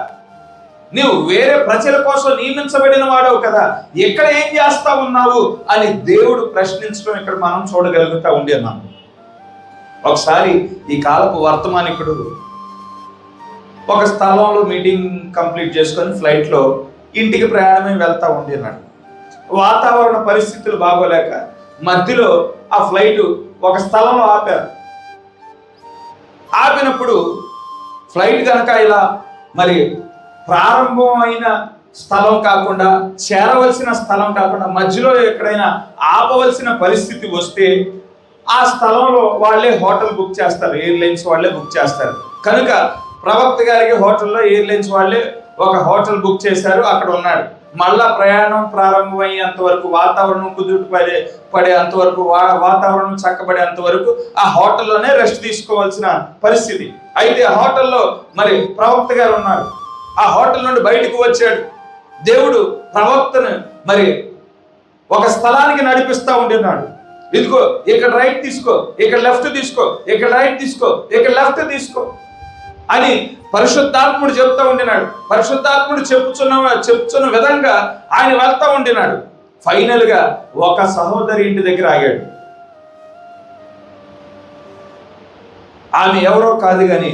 నువ్వు వేరే ప్రజల కోసం నియమించబడిన వాడవు కదా, ఎక్కడ ఏం చేస్తా ఉన్నావు అని దేవుడు ప్రశ్నించడం ఇక్కడ మనం చూడగలుగుతా ఉండేన్నాం. ఒకసారి ఈ కాలపు వర్తమానికుడు ఒక స్థలంలో మీటింగ్ కంప్లీట్ చేసుకొని ఫ్లైట్లో ఇంటికి ప్రయాణమై వెళ్తా ఉండేనాడు. వాతావరణ పరిస్థితులు బాగోలేక మధ్యలో ఆ ఫ్లైట్ ఒక స్థలంలో ఆపారు. ఆపినప్పుడు ఫ్లైట్ కనుక ఇలా మరి ప్రారంభమైన స్థలం కాకుండా, చేరవలసిన స్థలం కాకుండా మధ్యలో ఎక్కడైనా ఆపవలసిన పరిస్థితి వస్తే ఆ స్థలంలో వాళ్ళే హోటల్ బుక్ చేస్తారు, ఎయిర్లైన్స్ వాళ్ళే బుక్ చేస్తారు. కనుక ప్రవక్త గారికి హోటల్లో ఎయిర్లైన్స్ వాళ్ళే ఒక హోటల్ బుక్ చేశారు. అక్కడ ఉన్నాడు. మళ్ళా ప్రయాణం ప్రారంభమయ్యేంత వరకు, వాతావరణం కుదుట పడేంత వరకు, వాతావరణం చక్కబడేంత వరకు ఆ హోటల్లోనే రెస్ట్ తీసుకోవాల్సిన పరిస్థితి. అయితే ఆ హోటల్లో మరి ప్రవక్త గారు ఉన్నారు. ఆ హోటల్ నుండి బయటకు వచ్చాడు. దేవుడు ప్రవక్తను మరి ఒక స్థలానికి నడిపిస్తూ ఉంటున్నాడు. ఇదిగో ఇక్కడ రైట్ తీసుకో, ఇక్కడ లెఫ్ట్ తీసుకో, ఇక్కడ రైట్ తీసుకో, ఇక్కడ లెఫ్ట్ తీసుకో అని పరిశుద్ధాత్ముడు చెప్తా ఉండినాడు. పరిశుద్ధాత్ముడు చెప్పుచున్న విధంగా ఆయన వెళ్తా ఉండినాడు. ఫైనల్ గా ఒక సహోదరి ఇంటి దగ్గర ఆగాడు. ఆమె ఎవరో కాదు కానీ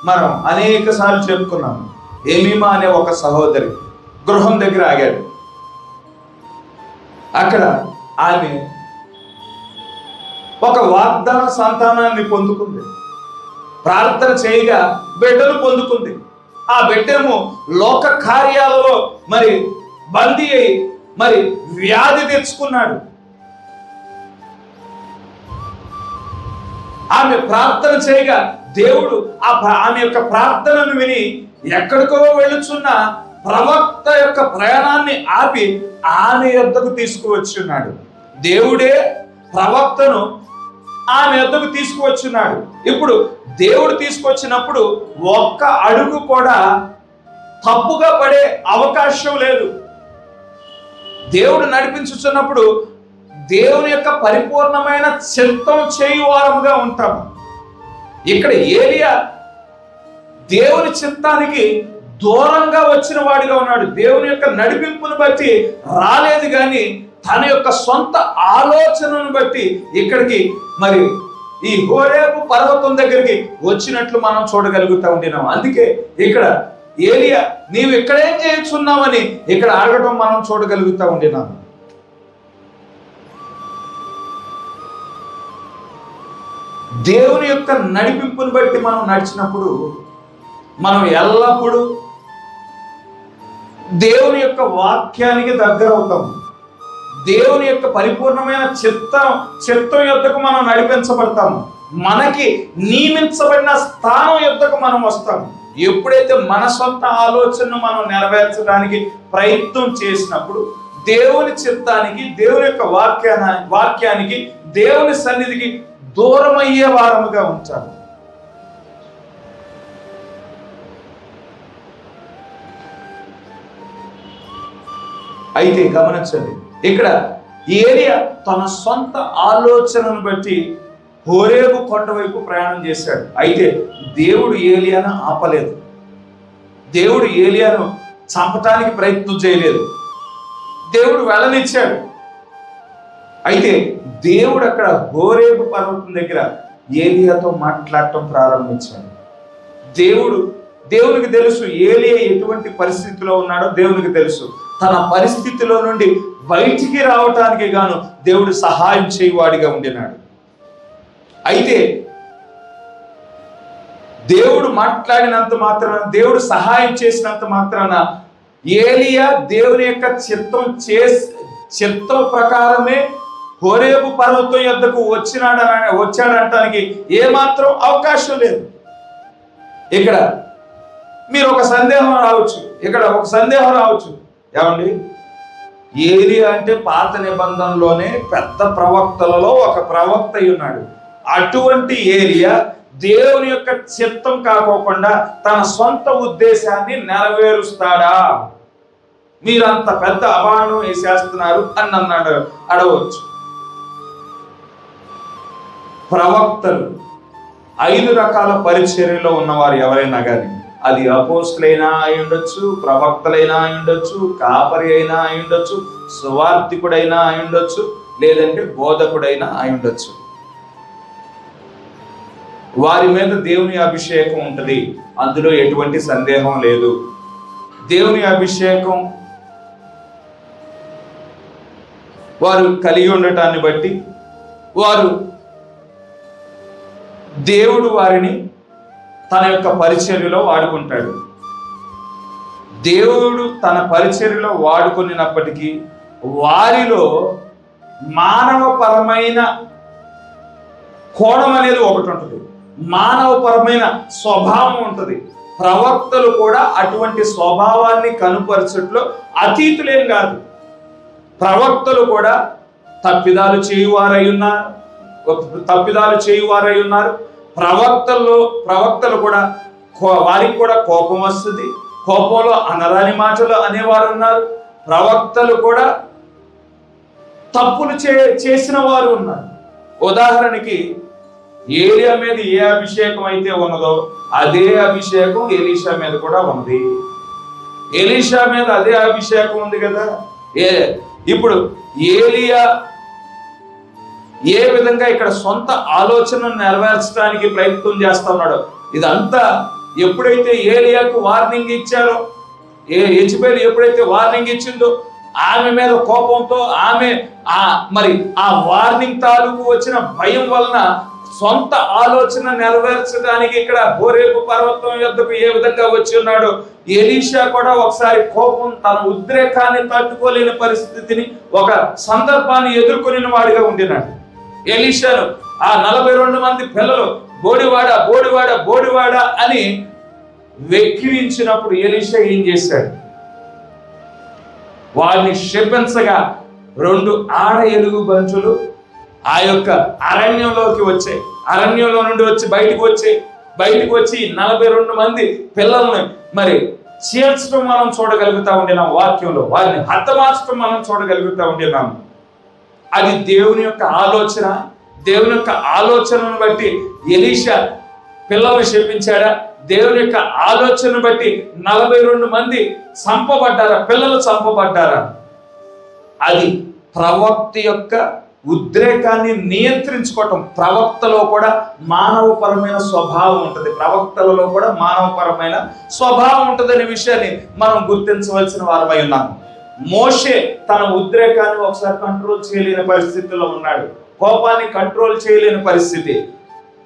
మనం అనేక సార్లు చెప్పుకున్నాము, ఏమీమా అనే ఒక సహోదరి గృహం దగ్గర ఆగాడు. అక్కడ ఆమె ఒక వాగ్దాన సంతానాన్ని పొందుకుంది. ప్రార్థన చేయగా బిడ్డను పొందుకుంది. ఆ బిడ్డేమో లోక కార్యాలలో మరి బందీ అయి మరి వ్యాధి తెచ్చుకున్నాడు. ఆమె ప్రార్థన చేయగా దేవుడు ఆమె యొక్క ప్రార్థనను విని ఎక్కడికో వెళ్ళుచున్న ప్రవక్త యొక్క ప్రయాణాన్ని ఆపి ఆమె యొద్దకు తీసుకువచ్చున్నాడు. దేవుడే ప్రవక్తను ఆమె యొద్దకు తీసుకువచ్చున్నాడు. ఇప్పుడు దేవుడు తీసుకొచ్చినప్పుడు ఒక్క అడుగు కూడా తప్పుగా పడే అవకాశం లేదు. దేవుడు నడిపించుచున్నప్పుడు దేవుని యొక్క పరిపూర్ణమైన చిత్తం చేయువారముగా ఉంటాము. ఇక్కడ ఏలియా దేవుని చిత్తానికి దూరంగా వచ్చిన వాడిగా ఉన్నాడు. దేవుని యొక్క నడిపింపును బట్టి రాలేదు, కానీ తన యొక్క సొంత ఆలోచనను బట్టి ఇక్కడికి మరి ఈ హోరేబు పర్వతం దగ్గరికి వచ్చినట్లు మనం చూడగలుగుతా ఉండినాం. అందుకే ఇక్కడ ఏలియా నీవు ఇక్కడేం చేస్తున్నావని ఇక్కడ అడగటం మనం చూడగలుగుతా ఉండినాం. దేవుని యొక్క నడిపింపును బట్టి మనం నడిచినప్పుడు మనం ఎల్లప్పుడూ దేవుని యొక్క వాక్యానికి దగ్గర అవుతాము. దేవుని యొక్క పరిపూర్ణమైన చిత్తం యొద్దకు మనం నడిపించబడతాము. మనకి నియమించబడిన స్థానం యొద్దకు మనం వస్తాము. ఎప్పుడైతే మన సొంత ఆలోచనను మనం నెరవేర్చడానికి ప్రయత్నం చేసినప్పుడు దేవుని చిత్తానికి, దేవుని యొక్క వాక్యానికి, దేవుని సన్నిధికి దూరమయ్యే వారముగా ఉంటాము. అయితే గమనించండి, ఇక్కడ ఏలియా తన సొంత ఆలోచనను బట్టి హోరేబు కొండ వైపు ప్రయాణం చేశాడు. అయితే దేవుడు ఏలియాను ఆపలేదు. దేవుడు ఏలియాను చంపటానికి ప్రయత్నం చేయలేదు. దేవుడు వెళ్ళనిచ్చాడు. అయితే దేవుడు అక్కడ హోరేబు పర్వతం దగ్గర ఏలియాతో మాట్లాడటం ప్రారంభించాడు. దేవునికి తెలుసు ఏలియా ఎటువంటి పరిస్థితిలో ఉన్నాడో దేవునికి తెలుసు. తన పరిస్థితిలో నుండి బయటికి రావటానికి గాను దేవుడు సహాయం చేయవాడిగా ఉండినాడు. అయితే దేవుడు మాట్లాడినంత మాత్రాన, దేవుడు సహాయం చేసినంత మాత్రాన ఏలియా దేవుని యొక్క చిత్తం ప్రకారమే హోరేబు పర్వతం యొద్దకు వచ్చాడంటానికి ఏమాత్రం అవకాశం లేదు. ఇక్కడ మీరు ఒక సందేహం రావచ్చు, ఏమండి ఏలియా అంటే పాత నిబంధనలోనే పెద్ద ప్రవక్తలలో ఒక ప్రవక్త ఉన్నాడు. అటువంటి ఏలియా దేవుని యొక్క చిత్తం కాకోకుండా తన సొంత ఉద్దేశాన్ని నెరవేరుస్తాడా? మీరంత పెద్ద అభాండం వేసేస్తున్నారు అని అన్నాడు అడవచ్చు. ప్రవక్తలు 5 రకాల పరిచర్యలో ఉన్నవారు ఎవరైనా కానీ, అది అపోస్తులైనా అయి ఉండొచ్చు, ప్రవక్తలైనా అయి ఉండొచ్చు, కాపరి అయినా అయి ఉండొచ్చు, సువార్థికుడైనా అయి ఉండొచ్చు, లేదంటే బోధకుడైనా అయి ఉండొచ్చు. వారి మీద దేవుని అభిషేకం ఉంటుంది, అందులో ఎటువంటి సందేహం లేదు. దేవుని అభిషేకం వారు కలిగి ఉండటాన్ని బట్టి దేవుడు వారిని తన యొక్క పరిచర్యలో వాడుకుంటాడు. దేవుడు తన పరిచర్యలో వాడుకున్నప్పటికీ వారిలో మానవపరమైన కోణం అనేది ఒకటి ఉంటుంది, మానవపరమైన స్వభావం ఉంటుంది. ప్రవక్తలు కూడా అటువంటి స్వభావాన్ని కనుపరచట్లో అతీతులేం కాదు. ప్రవక్తలు కూడా తప్పిదాలు చేయువారై ఉన్నారు. ప్రవక్తలు కూడా వారికి కూడా కోపం వస్తుంది, కోపంలో అనరాని మాటలు అనేవారు ఉన్నారు. ప్రవక్తలు కూడా తప్పులు చేసిన వారు ఉన్నారు. ఉదాహరణకి ఏలియా మీద ఏ అభిషేకం అయితే ఉన్నదో అదే అభిషేకం ఎలీషా మీద కూడా ఉంది. ఎలీషా మీద అదే అభిషేకం ఉంది కదా. ఇప్పుడు ఏలియా ఏ విధంగా ఇక్కడ సొంత ఆలోచనను నెరవేర్చడానికి ప్రయత్నం చేస్తా ఉన్నాడు. ఇదంతా ఎప్పుడైతే ఏలియాకు వార్నింగ్ ఇచ్చారో, యెజబెల్ ఎప్పుడైతే వార్నింగ్ ఇచ్చిందో ఆమె మీద కోపంతో ఆమె మరి ఆ వార్నింగ్ తాలూకు వచ్చిన భయం వలన సొంత ఆలోచన నెరవేర్చడానికి ఇక్కడ హోరేబు పర్వతం యొద్దకు ఏ విధంగా వచ్చి ఉన్నాడో, ఎలీషా కూడా ఒకసారి కోపం, తన ఉద్రేకాన్ని తట్టుకోలేని పరిస్థితిని, ఒక సందర్భాన్ని ఎదుర్కొనిన వాడిగా ఉండినాడు. ఎలీషాను ఆ 42 మంది పిల్లలు బోడివాడ అని వెక్కిరించినప్పుడు ఎలీషా ఏం చేశాడు? వారిని శపించగా 2 ఆడ ఎలుగు బంచులు ఆ యొక్క అరణ్యంలోకి వచ్చాయి. అరణ్యంలో నుండి బయటకు వచ్చి 42 మంది పిల్లల్ని మరి చీల్చడం మనం చూడగలుగుతా ఉండినాం వాక్యంలో, వారిని హతమార్చడం మనం చూడగలుగుతా ఉండినాం. అది దేవుని యొక్క ఆలోచన. దేవుని యొక్క ఆలోచనను బట్టి ఎలీషా పిల్లల్ని శపించాడా? దేవుని యొక్క ఆలోచనను బట్టి 42 మంది చంపబడ్డారా? పిల్లలు చంపబడ్డారా? అది ప్రవక్త యొక్క ఉద్రేకాన్ని నియంత్రించుకోవటం. ప్రవక్తలో కూడా మానవపరమైన స్వభావం ఉంటుంది. ప్రవక్తలలో కూడా మానవపరమైన స్వభావం ఉంటుందనే విషయాన్ని మనం గుర్తించవలసిన వారమై ఉన్నాము. మోషే తన ఉద్రేకాన్ని ఒకసారి కంట్రోల్ చేయలేని పరిస్థితిలో ఉన్నాడు. కోపాన్ని కంట్రోల్ చేయలేని పరిస్థితి.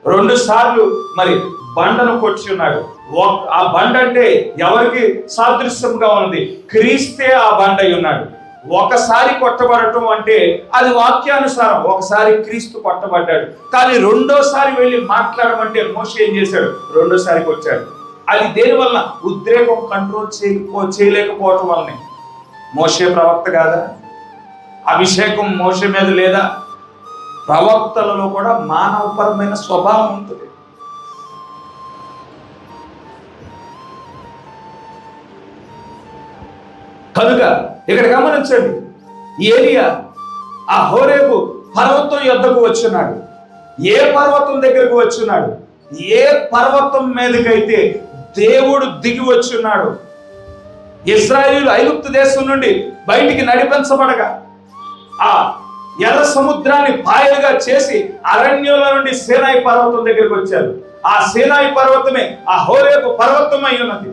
2 సార్లు మరి బండను కొట్టి ఉన్నాడు. ఆ బండ అంటే ఎవరికి సాదృశ్యంగా ఉంది? క్రీస్తే ఆ బండ అయి ఉన్నాడు. ఒకసారి కొట్టబడటం అంటే అది వాక్యానుసారం. ఒకసారి క్రీస్తు కొట్టబడ్డాడు, కానీ రెండోసారి వెళ్ళి మాట్లాడమంటే మోషే ఏం చేశాడు? రెండోసారి కొట్టాడు. అది దేనివల్ల? ఉద్రేకం కంట్రోల్ చేయలేకపోవటం వల్లనే. మోషే ప్రవక్త కాదా? అభిషేకం మోషే మీద లేదా? ప్రవక్తలలో కూడా మానవపరమైన స్వభావం ఉంటుంది. కనుక ఇక్కడ గమనించండి, ఏలియా ఆ హోరేబు పర్వతం యొద్దకు వచ్చున్నాడు. ఏ పర్వతం దగ్గరకు వచ్చున్నాడు? ఏ పర్వతం మీదకైతే దేవుడు దిగి వచ్చున్నాడు. ఇశ్రాయేలీయులు ఐగుప్తు దేశం నుండి బయటికి నడిపించబడగా ఆ ఎర్ర సముద్రాన్ని పాయలుగా చేసి అరణ్యంలో నుండి సీనాయి పర్వతం దగ్గరికి వచ్చారు. ఆ సీనాయి పర్వతమే ఆ హోరేబు పర్వతం అయి ఉన్నది.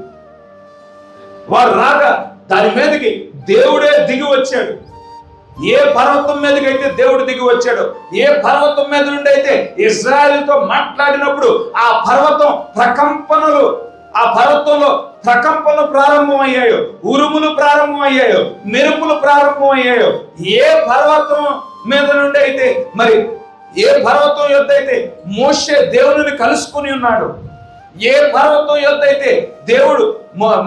వారు రాగా దాని మీదకి దేవుడే దిగి వచ్చాడు. ఏ పర్వతం మీదకి అయితే దేవుడు దిగి వచ్చాడో, ఏ పర్వతం మీద నుండి అయితే ఇశ్రాయేలుతో మాట్లాడినప్పుడు ఆ పర్వతం ప్రకంపనలు, ఆ పర్వతంలో ప్రకంపనలు ప్రారంభమయ్యాయో, ఉరుములు ప్రారంభమయ్యాయో, మెరుపులు ప్రారంభమయ్యాయో, ఏ పర్వతం మీద నుండి అయితే మరి ఏ పర్వతం యొద్ద అయితే మోషే దేవుని కలుసుకుని ఉన్నాడు, ఏ పర్వతం యొద్ద అయితే దేవుడు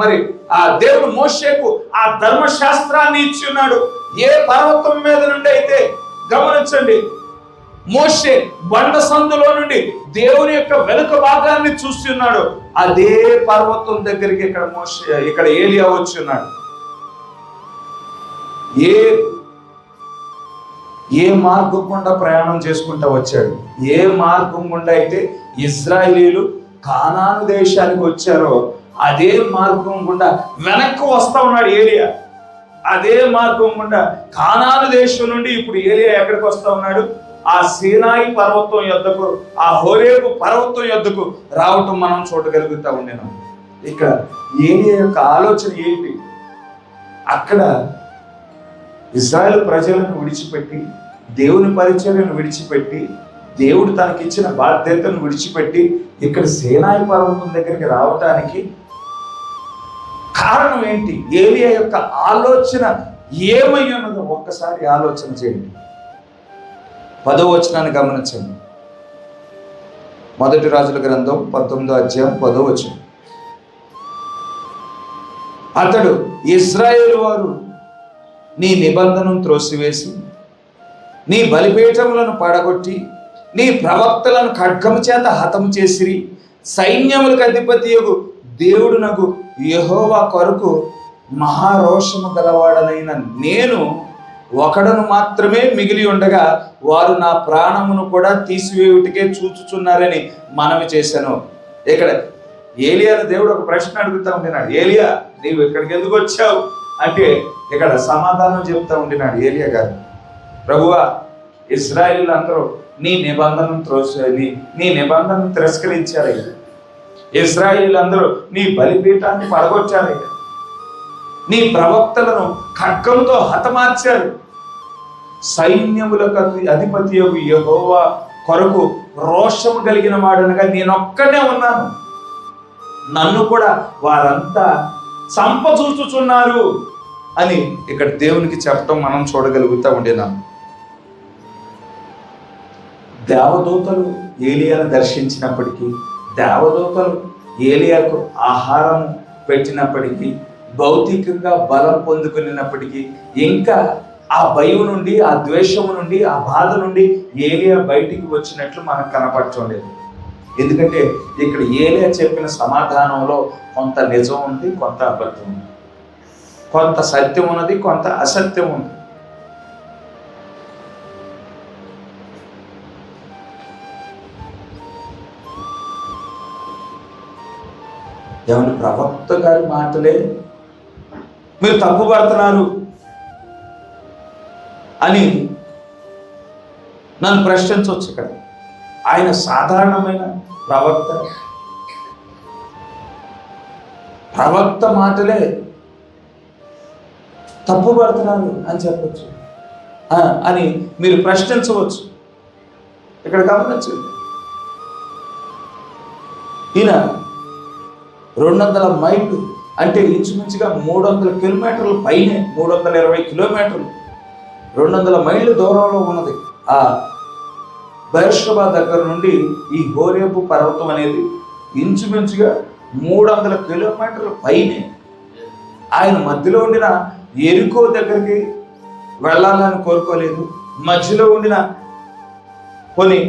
మరి ఆ దేవుడు మోషేకు ఆ ధర్మశాస్త్రాన్ని ఇచ్చి ఉన్నాడు, ఏ పర్వతం మీద నుండి అయితే గమనించండి మోషే బండ సందులో నుండి దేవుని యొక్క వెనుక భాగాన్ని చూసి ఉన్నాడు, అదే పర్వతం దగ్గరికి ఇక్కడ ఏలియా వచ్చి ఉన్నాడు. ఏ మార్గం గుండా ప్రయాణం చేసుకుంటా వచ్చాడు? ఏ మార్గం గుండా అయితే ఇశ్రాయేలీయులు కానాను దేశానికి వచ్చారో అదే మార్గం గుండా వెనక్కి వస్తా ఉన్నాడు ఏలియా. అదే మార్గం గుండా కానాను దేశం నుండి ఇప్పుడు ఏలియా ఎక్కడికి వస్తా ఉన్నాడు? ఆ సీనాయి పర్వతం యొద్దకు, ఆ హోరేబు పర్వతం యొద్దకు రావటం మనం చూడగలుగుతా ఉన్నాం. ఇక్కడ ఏలియా యొక్క ఆలోచన ఏంటి? అక్కడ ఇశ్రాయేలు ప్రజలను విడిచిపెట్టి, దేవుని పరిచర్యను విడిచిపెట్టి, దేవుడు తనకిచ్చిన బాధ్యతను విడిచిపెట్టి ఇక్కడ సీనాయి పర్వతం దగ్గరికి రావటానికి కారణం ఏంటి? ఏలియా యొక్క ఆలోచన ఏమై ఉన్నదో ఒక్కసారి ఆలోచన చేయండి. 10వ వచనాన్ని గమనించండి. 1 రాజుల గ్రంథం 19వ అధ్యాయం 10వ వచనం. అతడు ఇశ్రాయేలు వారు నీ నిబంధనను త్రోసివేసి, నీ బలిపీఠములను పడగొట్టి, నీ ప్రవక్తలను ఖడ్గము చేత హతము చేసిరి. సైన్యములకు అధిపతియగు దేవుడునగు యెహోవా కొరకు మహారోషము గలవాడనైన నేను ఒకడను మాత్రమే మిగిలి ఉండగా వారు నా ప్రాణమును కూడా తీసివేయుటకే చూచుచున్నారని మనవి చేశాను. ఇక్కడ ఏలియాను దేవుడు ఒక ప్రశ్న అడుగుతా ఉండినాడు. ఏలియా, నీవు ఇక్కడికి ఎందుకు వచ్చావు అంటే ఇక్కడ సమాధానం చెప్తా ఉండినాడు ఏలియా గారు. ప్రభువా, ఇశ్రాయేలీయులు అందరూ నీ నిబంధనను తిరస్కరించారయ్యా. ఇశ్రాయేలీయులు అందరూ నీ బలిపీఠాన్ని పడగొట్టారయ్యా. నీ ప్రవక్తలను ఖడ్గంతో హతమార్చారు. సైన్యములకు అధిపతి యెహోవా కొరకు రోషము కలిగిన వాడనగా నేనొక్కనే ఉన్నాను, నన్ను కూడా వారంతా చంపచూచుచున్నారు అని ఇక్కడ దేవునికి చెప్పడం మనం చూడగలుగుతా ఉండినాం. దేవదూతలు ఏలియాను దర్శించినప్పటికీ, దేవదూతలు ఏలియాకు ఆహారం పెట్టినప్పటికీ, భౌతికంగా బలం పొందుకున్నప్పటికీ ఇంకా ఆ భయం నుండి, ఆ ద్వేషము నుండి, ఆ బాధ నుండి ఏలియా బయటికి వచ్చినట్లు మనకు కనపడటం లేదు. ఎందుకంటే ఇక్కడ ఏలియా చెప్పిన సమాధానంలో కొంత నిజం ఉంది, కొంత అబద్ధం ఉంది, కొంత సత్యం ఉన్నది, కొంత అసత్యం ఉంది. ఏమంటే ప్రవక్త గారి మాటలే మీరు తప్పుపడుతున్నారు అని నన్ను ప్రశ్నించవచ్చు. ఇక్కడ ఆయన సాధారణమైన ప్రవక్త మాటలే తప్పుపడుతున్నారు అని చెప్పచ్చు అని మీరు ప్రశ్నించవచ్చు. ఇక్కడ గమనించండి, ఈయన 200 మైళ్ళు అంటే ఇంచుమించుగా 300 కిలోమీటర్ల పైనే, 320 కిలోమీటర్లు, 200 మైళ్ళ దూరంలో ఉన్నది ఆ బెర్షెబా దగ్గర నుండి ఈ హోరేబు పర్వతం అనేది ఇంచుమించుగా 300 కిలోమీటర్ల పైనే. ఆయన మధ్యలో ఉండిన ఎరికో దగ్గరికి వెళ్ళాలని కోరుకోలేదు, మధ్యలో ఉండిన కొన్ని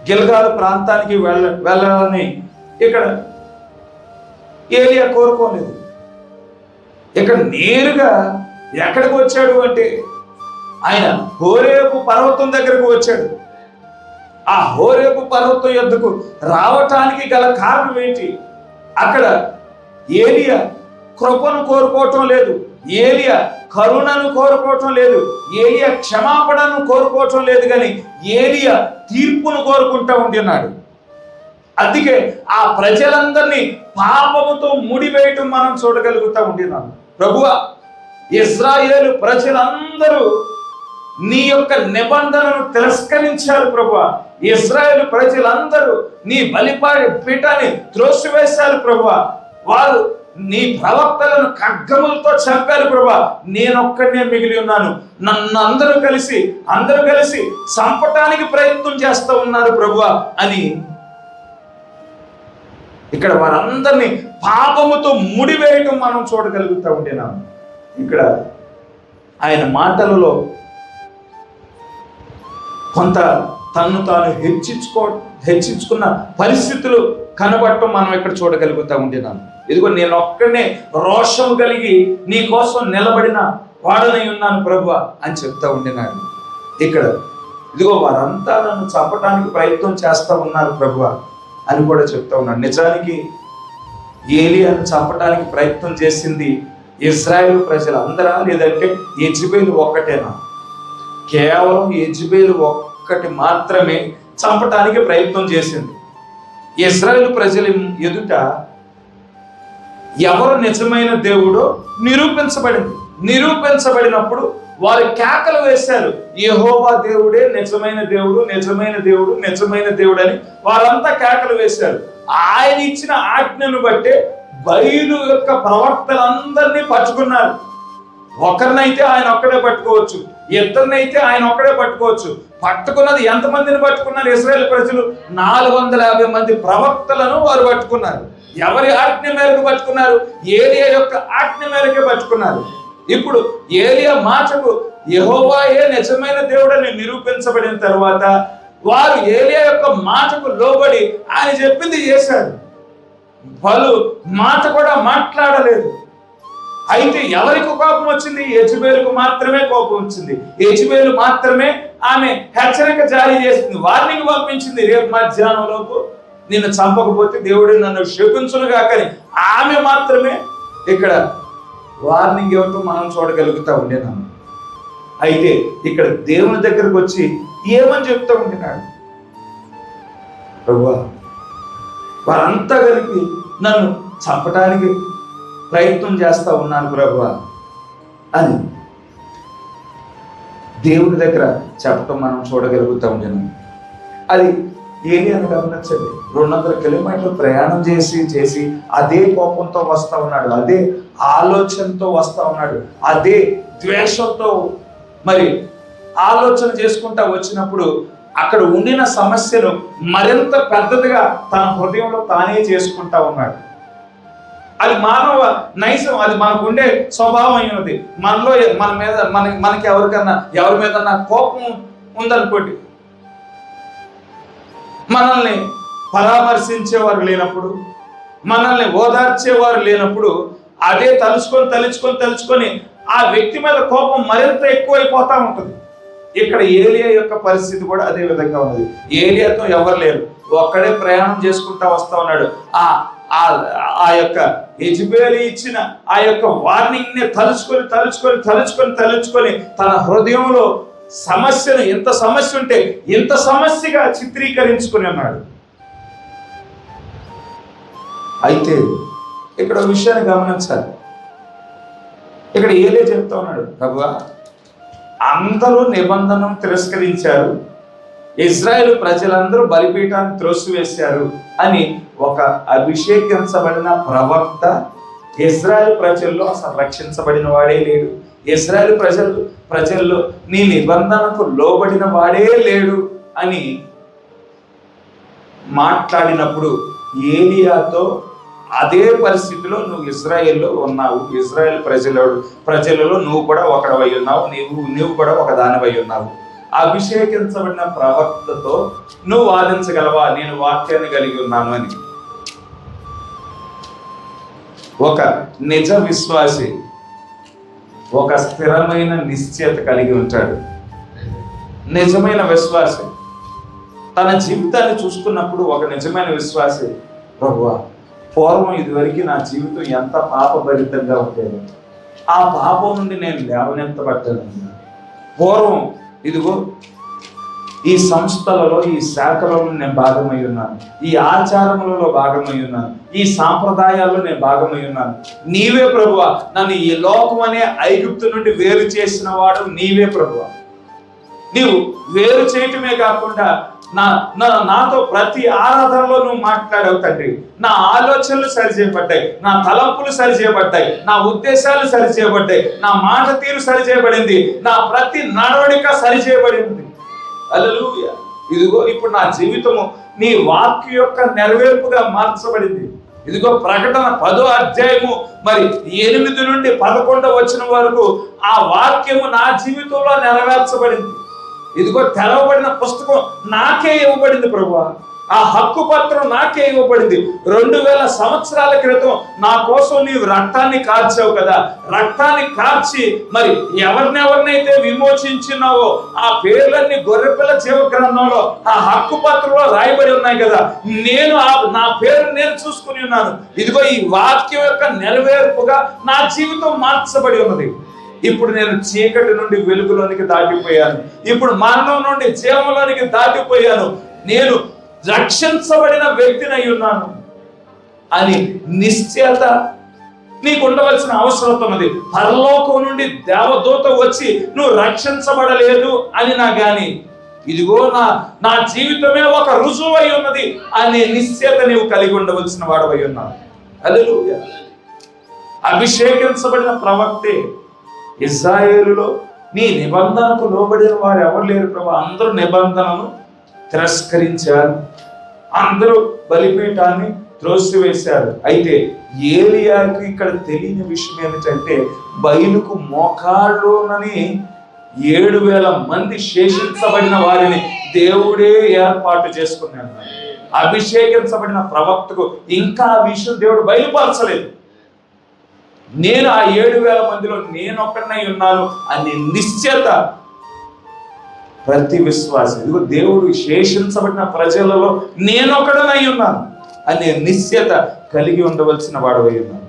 గిల్గాలు ప్రాంతానికి వెళ్ళాలని ఇక్కడ ఏలియా కోరుకోలేదు. ఇక్కడ నేరుగా ఎక్కడికి వచ్చాడు అంటే ఆయన హోరేబు పర్వతం దగ్గరకు వచ్చాడు. ఆ హోరేబు పర్వతం యొద్దకు రావటానికి గల కారణం ఏంటి? అక్కడ ఏలియా కృపను కోరుకోవటం లేదు, ఏలియా కరుణను కోరుకోవటం లేదు, ఏలియా క్షమాపణను కోరుకోవటం లేదు, కానీ ఏలియా తీర్పును కోరుకుంటా ఉంటున్నాడు. అందుకే ఆ ప్రజలందరినీ పాపముతో ముడివేయటం మనం చూడగలుగుతూ ఉంటున్నాం. ప్రభువా, ఇశ్రాయేలు ప్రజలందరూ నీ యొక్క నిబంధనను తిరస్కరించారు ప్రభువా. ఇశ్రాయేలు ప్రజలందరూ నీ బలిపాడి పీఠాన్ని త్రోసివేశారు ప్రభువా. వారు నీ ప్రవక్తలను ఖడ్గములతో చంపారు ప్రభువా. నేనొక్కడినే మిగిలి ఉన్నాను, నన్ను అందరూ కలిసి చంపటానికి ప్రయత్నం చేస్తూ ఉన్నారు ప్రభువా అని ఇక్కడ వారందరినీ పాపముతో ముడివేయటం మనం చూడగలుగుతూ ఉంటున్నాం. ఇక్కడ ఆయన మాటలలో కొంత తన్ను తాను హెచ్చించుకున్న పరిస్థితులు కనబడటం మనం ఇక్కడ చూడగలుగుతూ ఉంటున్నాం. ఇదిగో నేను ఒక్కడనే రోషం కలిగి నీ కోసం నిలబడిన వాడనై ఉన్నాను ప్రభువా అని చెప్తా ఉంటున్నాడు. ఇక్కడ ఇదిగో వారంతా నన్ను చంపడానికి ప్రయత్నం చేస్తూ ఉన్నారు ప్రభువా అని కూడా చెప్తా ఉన్నాడు. నిజానికి ఏలియాను చంపడానికి ప్రయత్నం చేసింది ఇశ్రాయేలు ప్రజలందరా, లేదంటే యెజెబెలు ఒక్కటేనా? కేవలం యెజెబెలు ఒక్కటి మాత్రమే చంపటానికి ప్రయత్నం చేసింది. ఇశ్రాయేలు ప్రజల ఎదుట ఎవరు నిజమైన దేవుడో నిరూపించబడినప్పుడు వారు కేకలు వేశారు, యెహోవా దేవుడే నిజమైన దేవుడు, నిజమైన దేవుడు, నిజమైన దేవుడు అని వారంతా కేకలు వేశారు. ఆయన ఇచ్చిన ఆజ్ఞను బట్టే బయలు యొక్క ప్రవక్తలందరినీ పట్టుకున్నారు. ఒకరినైతే ఆయన ఒక్కడే పట్టుకోవచ్చు, ఇద్దరినైతే ఆయన ఒక్కడే పట్టుకోవచ్చు. పట్టుకున్నది ఎంతమందిని పట్టుకున్నారు? ఇశ్రాయేలు ప్రజలు 450 మంది ప్రవక్తలను వారు పట్టుకున్నారు. ఎవరి ఆజ్ఞ మేరకు పట్టుకున్నారు? ఏలియా యొక్క ఆజ్ఞ మేరకే పట్టుకున్నారు. ఇప్పుడు ఏలియా మాటకు యెహోవాయే నిజమైన దేవుడని నిరూపించబడిన తర్వాత వారు ఏలియా యొక్క మాటకు లోబడి ఆయన చెప్పింది చేశారు. వాళ్ళు మాట కూడా మాట్లాడలేదు. అయితే ఎవరికి కోపం వచ్చింది? యెజెబెలుకు మాత్రమే కోపం వచ్చింది. యెజెబెలు మాత్రమే ఆమె హెచ్చరిక జారీ చేసింది, వార్నింగ్ పంపించింది, రేపు మధ్యాహ్నం లోపు నిన్ను చంపకపోతే దేవుడు నన్ను శపించునుగా. కానీ ఆమె మాత్రమే ఇక్కడ వార్నింగ్ ఇవ్వటం మనం చూడగలుగుతూ ఉండేనాము. అయితే ఇక్కడ దేవుని దగ్గరకు వచ్చి ఏమని చెప్తూ ఉంటున్నాడు? ప్రభువా, వారంతా కలిపి నన్ను చంపటానికి ప్రయత్నం చేస్తూ ఉన్నాను ప్రభువా అని దేవుని దగ్గర చెప్పటం మనం చూడగలుగుతూ ఉన్నాను. అది ఏలియాను గమనించండి, 200 కిలోమీటర్లు ప్రయాణం చేసి అదే కోపంతో వస్తూ ఉన్నాడు, అదే ఆలోచనతో వస్తూ ఉన్నాడు, అదే ద్వేషంతో మరి ఆలోచన చేసుకుంటా వచ్చినప్పుడు అక్కడ ఉండిన సమస్యను మరింత పెద్దదిగా తన హృదయంలో తానే చేసుకుంటా ఉన్నాడు. అది మానవ నైజం, అది మనకు ఉండే స్వభావం అయినది. మనలో మనకి ఎవరి మీద కోపం ఉందనుకోండి, మనల్ని పరామర్శించేవారు లేనప్పుడు, మనల్ని ఓదార్చేవారు లేనప్పుడు అదే తలుచుకొని ఆ వ్యక్తి మీద కోపం మరింత ఎక్కువైపోతా ఉంటుంది. ఇక్కడ ఏలియా యొక్క పరిస్థితి కూడా అదే విధంగా ఉన్నది. ఏలియాతో ఎవరు లేరు, ఒక్కడే ప్రయాణం చేసుకుంటా వస్తా ఉన్నాడు. ఆ యొక్క యెజెబెలు ఇచ్చిన ఆ యొక్క వార్నింగ్ ని తలుచుకొని తన హృదయంలో సమస్యను, ఎంత సమస్య ఉంటే ఇంత సమస్యగా చిత్రీకరించుకుని ఉన్నాడు. అయితే ఇక్కడ విషయాన్ని గమనించాలి. ఇక్కడ ఏలే చెప్తా ఉన్నాడు, ప్రభువా అందరూ నిబంధనను తిరస్కరించారు, ఇజ్రాయేలు ప్రజలందరూ బలిపీఠాన్ని త్రోసివేశారు అని ఒక అభిషేకించబడిన ప్రవక్త ఇజ్రాయేలు ప్రజల్లో అసలు రక్షించబడిన వాడే లేడు. ఇజ్రాయేలు ప్రజల్లో నీ నిబంధనకు లోబడిన వాడే లేడు అని మాట్లాడినప్పుడు ఏలియాతో అదే పరిస్థితిలో నువ్వు ఇజ్రాయేల్లో ఉన్నావు, ఇజ్రాయేల్ ప్రజలలో నువ్వు కూడా ఒకడవై ఉన్నావు, నువ్వు కూడా ఒక దానివై ఉన్నావు. అభిషేకించబడిన ప్రవక్తతో నువ్వు వాదించగలవా, నేను వాక్యాన్ని కలిగి ఉన్నాను అని. ఒక నిజ విశ్వాసి ఒక స్థిరమైన నిశ్చయత కలిగి ఉంటాడు. నిజమైన విశ్వాసి తన జీవితాన్ని చూసుకున్నప్పుడు ఒక నిజమైన విశ్వాసి, ప్రభువా పూర్వం ఇదివరకు నా జీవితం ఎంత పాపభరితంగా ఉండేది, ఆ పాపం నుండి నేను లేవనెత్తబడ్డాను. పూర్వం ఇదిగో ఈ సంస్థలలో, ఈ శాఖలలో నేను భాగమై ఉన్నాను, ఈ ఆచారములలో భాగమై ఉన్నాను, ఈ సాంప్రదాయాల్లో నేను భాగమై ఉన్నాను. నీవే ప్రభువా, నన్ను ఈ లోకం అనే ఐగుప్తు నుండి వేరు చేసిన వాడు నీవే ప్రభువా. నీవు వేరు చేయటమే కాకుండా నాతో ప్రతి ఆరాధనలో నువ్వు మాట్లాడావు తండ్రి. నా ఆలోచనలు సరిచేయబడ్డాయి, నా తలంపులు సరిచేయబడ్డాయి, నా ఉద్దేశాలు సరిచేయబడ్డాయి, నా మాట తీరు సరిచేయబడింది, నా ప్రతి నడవడిక సరిచేయబడింది. హల్లెలూయా. ఇదిగో ఇప్పుడు నా జీవితము నీ వాక్య యొక్క నెరవేర్పుగా మార్చబడింది. ఇదిగో ప్రకటన 10వ అధ్యాయము 8 నుండి 11 వచనం వరకు ఆ వాక్యము నా జీవితంలో నెరవేర్చబడింది. ఇదిగో తెరవబడిన పుస్తకం నాకే ఇవ్వబడింది ప్రభువా, ఆ హక్కు పత్రం నాకే ఇవ్వబడింది. 2000 సంవత్సరాల క్రితం నా కోసం నీవు రక్తాన్ని కార్చావు కదా, రక్తాన్ని కార్చి ఎవరినైతే విమోచించినావో ఆ పేర్లన్నీ గొర్రెపిల్ల జీవ గ్రంథంలో ఆ హక్కు పత్రంలో రాయబడి ఉన్నాయి కదా. నా పేరు నేను చూసుకుని ఉన్నాను. ఇదిగో ఈ వాక్యం యొక్క నెరవేర్పుగా నా జీవితం మార్చబడి ఉన్నది. ఇప్పుడు నేను చీకటి నుండి వెలుగులోనికి దాటిపోయాను, ఇప్పుడు మరణం నుండి జీవంలోనికి దాటిపోయాను, నేను రక్షించబడిన వ్యక్తినై ఉన్నాను అని నిశ్చయత నీకు ఉండవలసిన అవసరం ఉన్నది. పరలోకం నుండి దేవదూత వచ్చి నువ్వు రక్షించబడలేదు అని నా గాని ఇదిగో నా జీవితమే ఒక రుజువు అయి ఉన్నది అనే నిశ్చయత నీవు కలిగి ఉండవలసిన వాడవై ఉన్నావు. హల్లెలూయా. అభిషేకించబడిన ప్రవక్తే ఇజ్రాయేలులో నీ నిబంధనకు లోబడిన వారు ఎవరు లేరు ప్రభు. అందరూ నిబంధనను తిరస్కరించారు, అందరూ బలిపీఠాన్ని త్రోసివేశారు. అయితే ఏలియాకి ఇక్కడ తెలియని విషయం ఏమిటంటే బయలుకు మోకాళ్ళలోనని 7,000 మంది శేషించబడిన వారిని దేవుడే ఏర్పాటు చేసుకున్నాడు. అభిషేకించబడిన ప్రవక్తకు ఇంకా ఆ విషయం దేవుడు బయలుపరచలేదు. నేను ఆ 7,000 మందిలో నేనొక్కడినై ఉన్నాను అనే నిశ్చయత ప్రతి విశ్వాసి, ఇదిగో దేవుడు శేషించబడిన ప్రజలలో నేనొక్కడినై ఉన్నాను అనే నిశ్చయత కలిగి ఉండవలసిన వాడవై ఉన్నాను.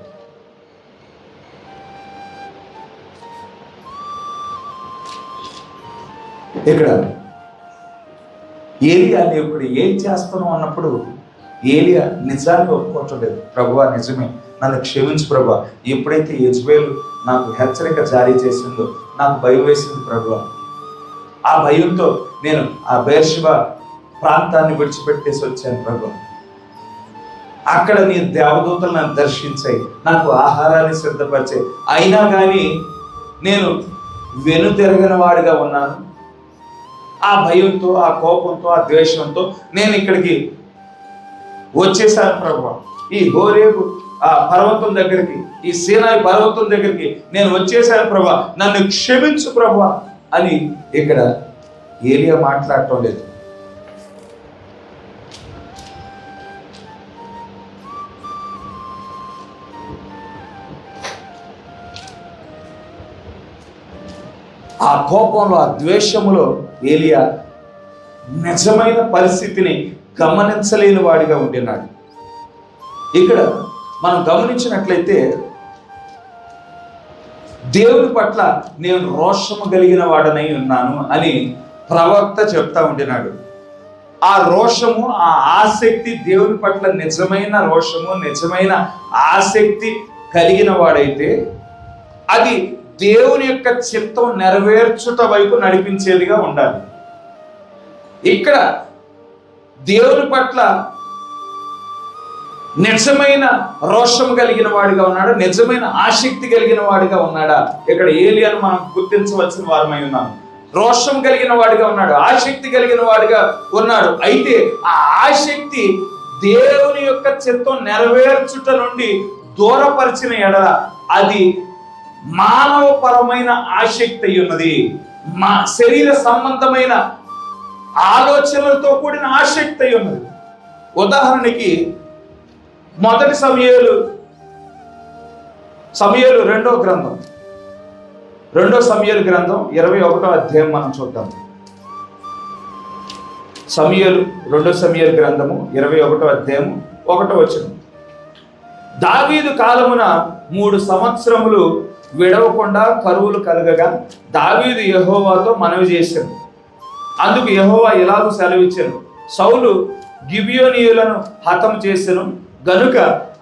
ఇక్కడ ఏలియా ఇప్పుడు ఏం చేస్తాను అన్నప్పుడు ఏలియా నిజాన్ని ఒప్పుకోవట్లేదు. ప్రభువా నిజమే, నన్ను క్షమించు ప్రభువా, ఎప్పుడైతే యెజెబెలు నాకు హెచ్చరిక జారీ చేసిందో నాకు భయం వేసింది ప్రభువా, ఆ భయంతో నేను ఆ బెర్షెబా ప్రాంతాన్ని విడిచిపెట్టేసి వచ్చాను ప్రభువా. అక్కడ నీ దేవదూతలు నన్ను దర్శించాయి, నాకు ఆహారాన్ని సిద్ధపరిచాయి, అయినా కానీ నేను వెనుతిరగని వాడిగా ఉన్నాను. ఆ భయంతో, ఆ కోపంతో, ఆ ద్వేషంతో నేను ఇక్కడికి వచ్చేసాను ప్రభువా. ఈ హోరేబు ఆ పర్వతం దగ్గరికి, ఈ సీనాయి పర్వతం దగ్గరికి నేను వచ్చేసాను ప్రభువా, నన్ను క్షమించు ప్రభువా అని ఇక్కడ ఏలియా మాట్లాడటం లేదు. ఆ కోపంలో, ఆ ద్వేషములో ఏలియా నిజమైన పరిస్థితిని గమనించలేని వాడిగా ఉండినాడు. ఇక్కడ మనం గమనించినట్లయితే దేవుని పట్ల నేను రోషము కలిగిన వాడనై ఉన్నాను అని ప్రవక్త చెప్తా ఉండినాడు. ఆ రోషము, ఆ ఆసక్తి, దేవుని పట్ల నిజమైన రోషము, నిజమైన ఆసక్తి కలిగిన వాడైతే అది దేవుని యొక్క చిత్తం నెరవేర్చుట వైపు నడిపించేదిగా ఉండాలి. ఇక్కడ దేవుని పట్ల నిజమైన రోషం కలిగిన వాడిగా ఉన్నాడా, నిజమైన ఆసక్తి కలిగిన వాడిగా ఉన్నాడా? ఇక్కడ ఏలియాను మనం గుర్తించవలసిన వారమై ఉన్నాం. రోషం కలిగిన వాడిగా ఉన్నాడు, ఆసక్తి కలిగిన వాడిగా ఉన్నాడు. అయితే ఆ ఆసక్తి దేవుని యొక్క చిత్తం నెరవేర్చుట నుండి దూరపరిచిన ఎడల అది మానవపరమైన ఆసక్తి అయి ఉన్నది, మా శరీర సంబంధమైన ఆలోచనలతో కూడిన ఆసక్తి అయి ఉన్నది. ఉదాహరణకి మొదటి సమూయేలు 2 సమూయేలు గ్రంథం 21వ అధ్యాయం మనం చూద్దాం. 2 సమూయేలు గ్రంథము 21వ అధ్యాయం 1వ వచనం. దావీదు కాలమున 3 సంవత్సరములు విడవకుండా కరువులు కలగగా దావీదు యెహోవాతో మనవి చేశాను. అందుకు యెహోవా ఇలాగూ సెలవిచ్చాను, సౌలు గిబియోనీయులను హతం చేసెను గనుక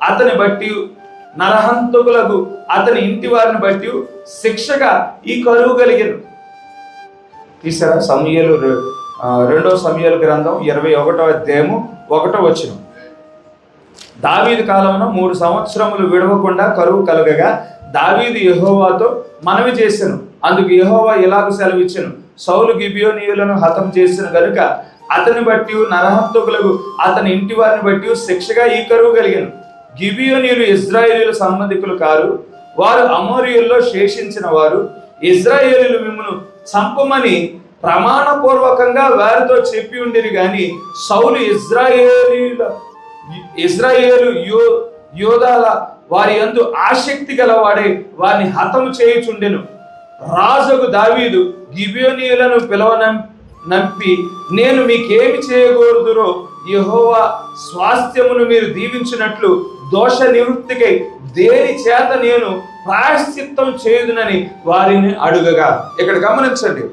అతని బట్టి నరహంతకులకు అతని ఇంటి వారిని బట్టి శిక్షగా ఈ కరువు కలిగెను. తీసారా? 2 సమూయేలు గ్రంథం 21వ అధ్యాయము 1వ వచనం. దావీదు కాలమున 3 సంవత్సరములు విడవకుండా కరువు కలగగా దావీదు యెహోవాతో మనవి చేసెను. అందుకు యెహోవా ఇలాగూ సెలవిచ్చెను, సౌలు గిబియోనీయులను హతం చేసిన గనుక అతని బట్టి నరహంతకులకు అతని ఇంటి వారిని బట్టి శిక్షగా ఈ కరువు కలిగాను. గిబియోనీయులు ఇశ్రాయేలీయుల సంబంధికులు కారు, వారు అమోరీయుల్లో శేషించిన వారు. ఇశ్రాయేలీయులు మిమ్మల్ని చంపమని ప్రమాణపూర్వకంగా వారితో చెప్పి ఉండిరి గాని సౌలు ఇశ్రాయేలు యోధాల వారి యందు ఆసక్తి గలవాడే వారిని హతము చేయుచుండెను. రాజుకు దావీదు గిబియోనీయులను నంపి నేను మీకేమి చేయకూడదురో యెహోవా స్వాస్థ్యమును మీరు దీవించినట్లు దోష నివృత్తికై దేని చేత నేను ప్రాయశ్చిత్తం చేయుదునని వారిని అడుగగా. ఇక్కడ గమనించండి,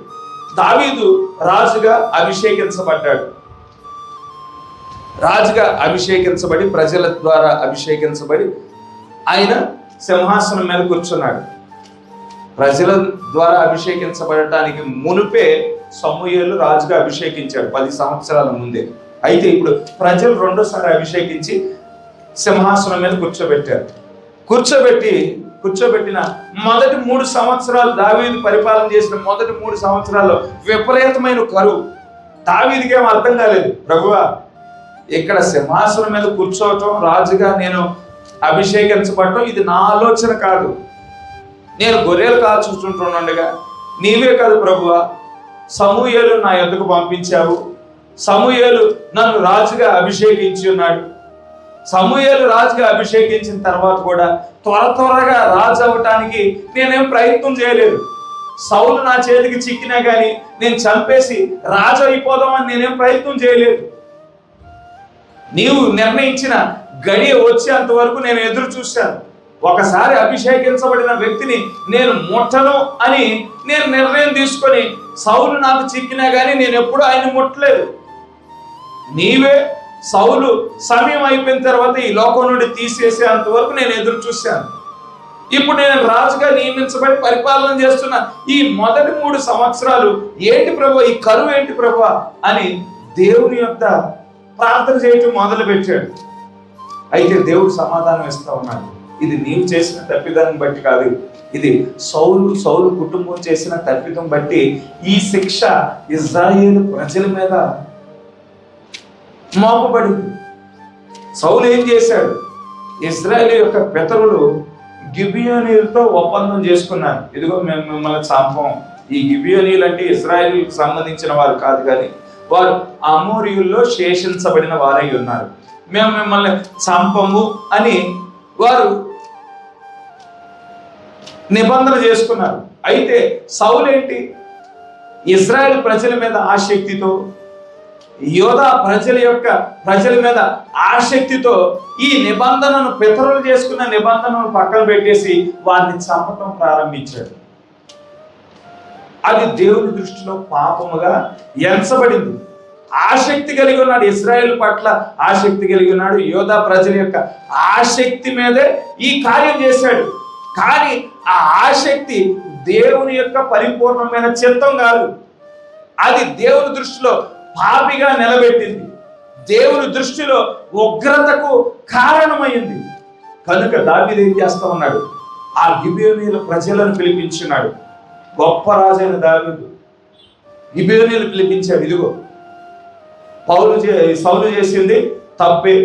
దావీదు రాజుగా అభిషేకించబడ్డాడు. రాజుగా అభిషేకించబడి, ప్రజల ద్వారా అభిషేకించబడి ఆయన సింహాసనం మీద కూర్చున్నాడు. ప్రజల ద్వారా అభిషేకించబడటానికి మునుపే సమూయేలు రాజుగా అభిషేకించాడు 10 సంవత్సరాల ముందే. అయితే ఇప్పుడు ప్రజలు 2సారి అభిషేకించి సింహాసనం మీద కూర్చోబెట్టిన మొదటి 3 సంవత్సరాలు, దావీదు పరిపాలన చేసిన మొదటి 3 సంవత్సరాల్లో విపరీతమైన కరువు. దావీదుకి ఏం అర్థం కాలేదు, ప్రభువా ఇక్కడ సింహాసనం మీద కూర్చోవటం, రాజుగా నేను అభిషేకించబడటం ఇది నా ఆలోచన కాదు. నేను గొర్రెలు కాల్చుకుంటుండగా నీవే కాదు ప్రభువా సమూయేలు నా యొద్దకు పంపించావు. సమూయేలు నన్ను రాజుగా అభిషేకించి ఉన్నాడు. సమూయేలు రాజుగా అభిషేకించిన తర్వాత కూడా త్వరగా రాజు అవ్వటానికి నేనేం ప్రయత్నం చేయలేదు. సౌలు నా చేతికి చిక్కినా కానీ నేను చంపేసి రాజు అయిపోదామని నేనేం ప్రయత్నం చేయలేదు. నీవు నిర్ణయించిన గడియ వచ్చేంత వరకు నేను ఎదురు చూశాను. ఒకసారి అభిషేకించబడిన వ్యక్తిని నేను ముట్టను అని నేను నిర్ణయం తీసుకొని సౌలు నాకు చిక్కినా కానీ నేను ఎప్పుడు ఆయన ముట్టలేదు. నీవే సౌలు సమయం అయిపోయిన తర్వాత ఈ లోకం నుండి తీసేసేంత వరకు నేను ఎదురు చూశాను. ఇప్పుడు నేను రాజుగా నియమించబడి పరిపాలన చేస్తున్న ఈ మొదటి 3 సంవత్సరాలు ఏంటి ప్రభు, ఈ కరువు ఏంటి ప్రభు అని దేవుని యొక్క ప్రార్థన చేయటం మొదలు పెట్టాడు. అయితే దేవుడు సమాధానం ఇస్తా ఉన్నాడు, ఇది నీవు చేసిన తప్పిదాన్ని బట్టి కాదు, ఇది సౌలు కుటుంబం చేసిన తప్పిదం బట్టి ఈ శిక్ష ఇశ్రాయేలు ప్రజల మీద మోపబడింది. సౌలు ఏం చేశాడు? ఇశ్రాయేలు యొక్క పితరులు గిబియోనీయులతో ఒప్పందం చేసుకున్నారు. ఇదిగో మేము మిమ్మల్ని చంపం. ఈ గిబియోనీయులు అంటే ఇశ్రాయేలుకి సంబంధించిన వారు కాదు, కానీ వారు అమోరీయుల్లో శేషించబడిన వారై ఉన్నారు. మేము మిమ్మల్ని చంపము అని వారు నిబంధన చేసుకున్నారు. అయితే సౌలు ఏంటి? ఇజ్రాయెల్ ప్రజల మీద ఆసక్తితో, యోధా ప్రజల మీద ఆసక్తితో ఈ నిబంధనను, పితరులు చేసుకున్న నిబంధనను పక్కన పెట్టేసి వారిని చంపటం ప్రారంభించాడు. అది దేవుని దృష్టిలో పాపముగా ఎంచబడింది. ఆసక్తి కలిగి ఉన్నాడు, ఇశ్రాయేలు పట్ల ఆసక్తి కలిగి ఉన్నాడు, యోధా ప్రజల యొక్క ఆసక్తి మీదే ఈ కార్యం చేశాడు. కానీ ఆ ఆసక్తి దేవుని యొక్క పరిపూర్ణమైన చిత్తం కాదు. అది దేవుని దృష్టిలో పాపిగా నిలబెట్టింది, దేవుని దృష్టిలో ఉగ్రతకు కారణమైంది. కనుక దావీదు ఏం చేస్తా ఉన్నాడు? ఆ గిబియోనీయుల ప్రజలను పిలిపించున్నాడు. గొప్ప రాజైన దావీదు గిబియోనీయులు పిలిపించాడు. ఇదిగో సౌలు చేసింది తప్పే,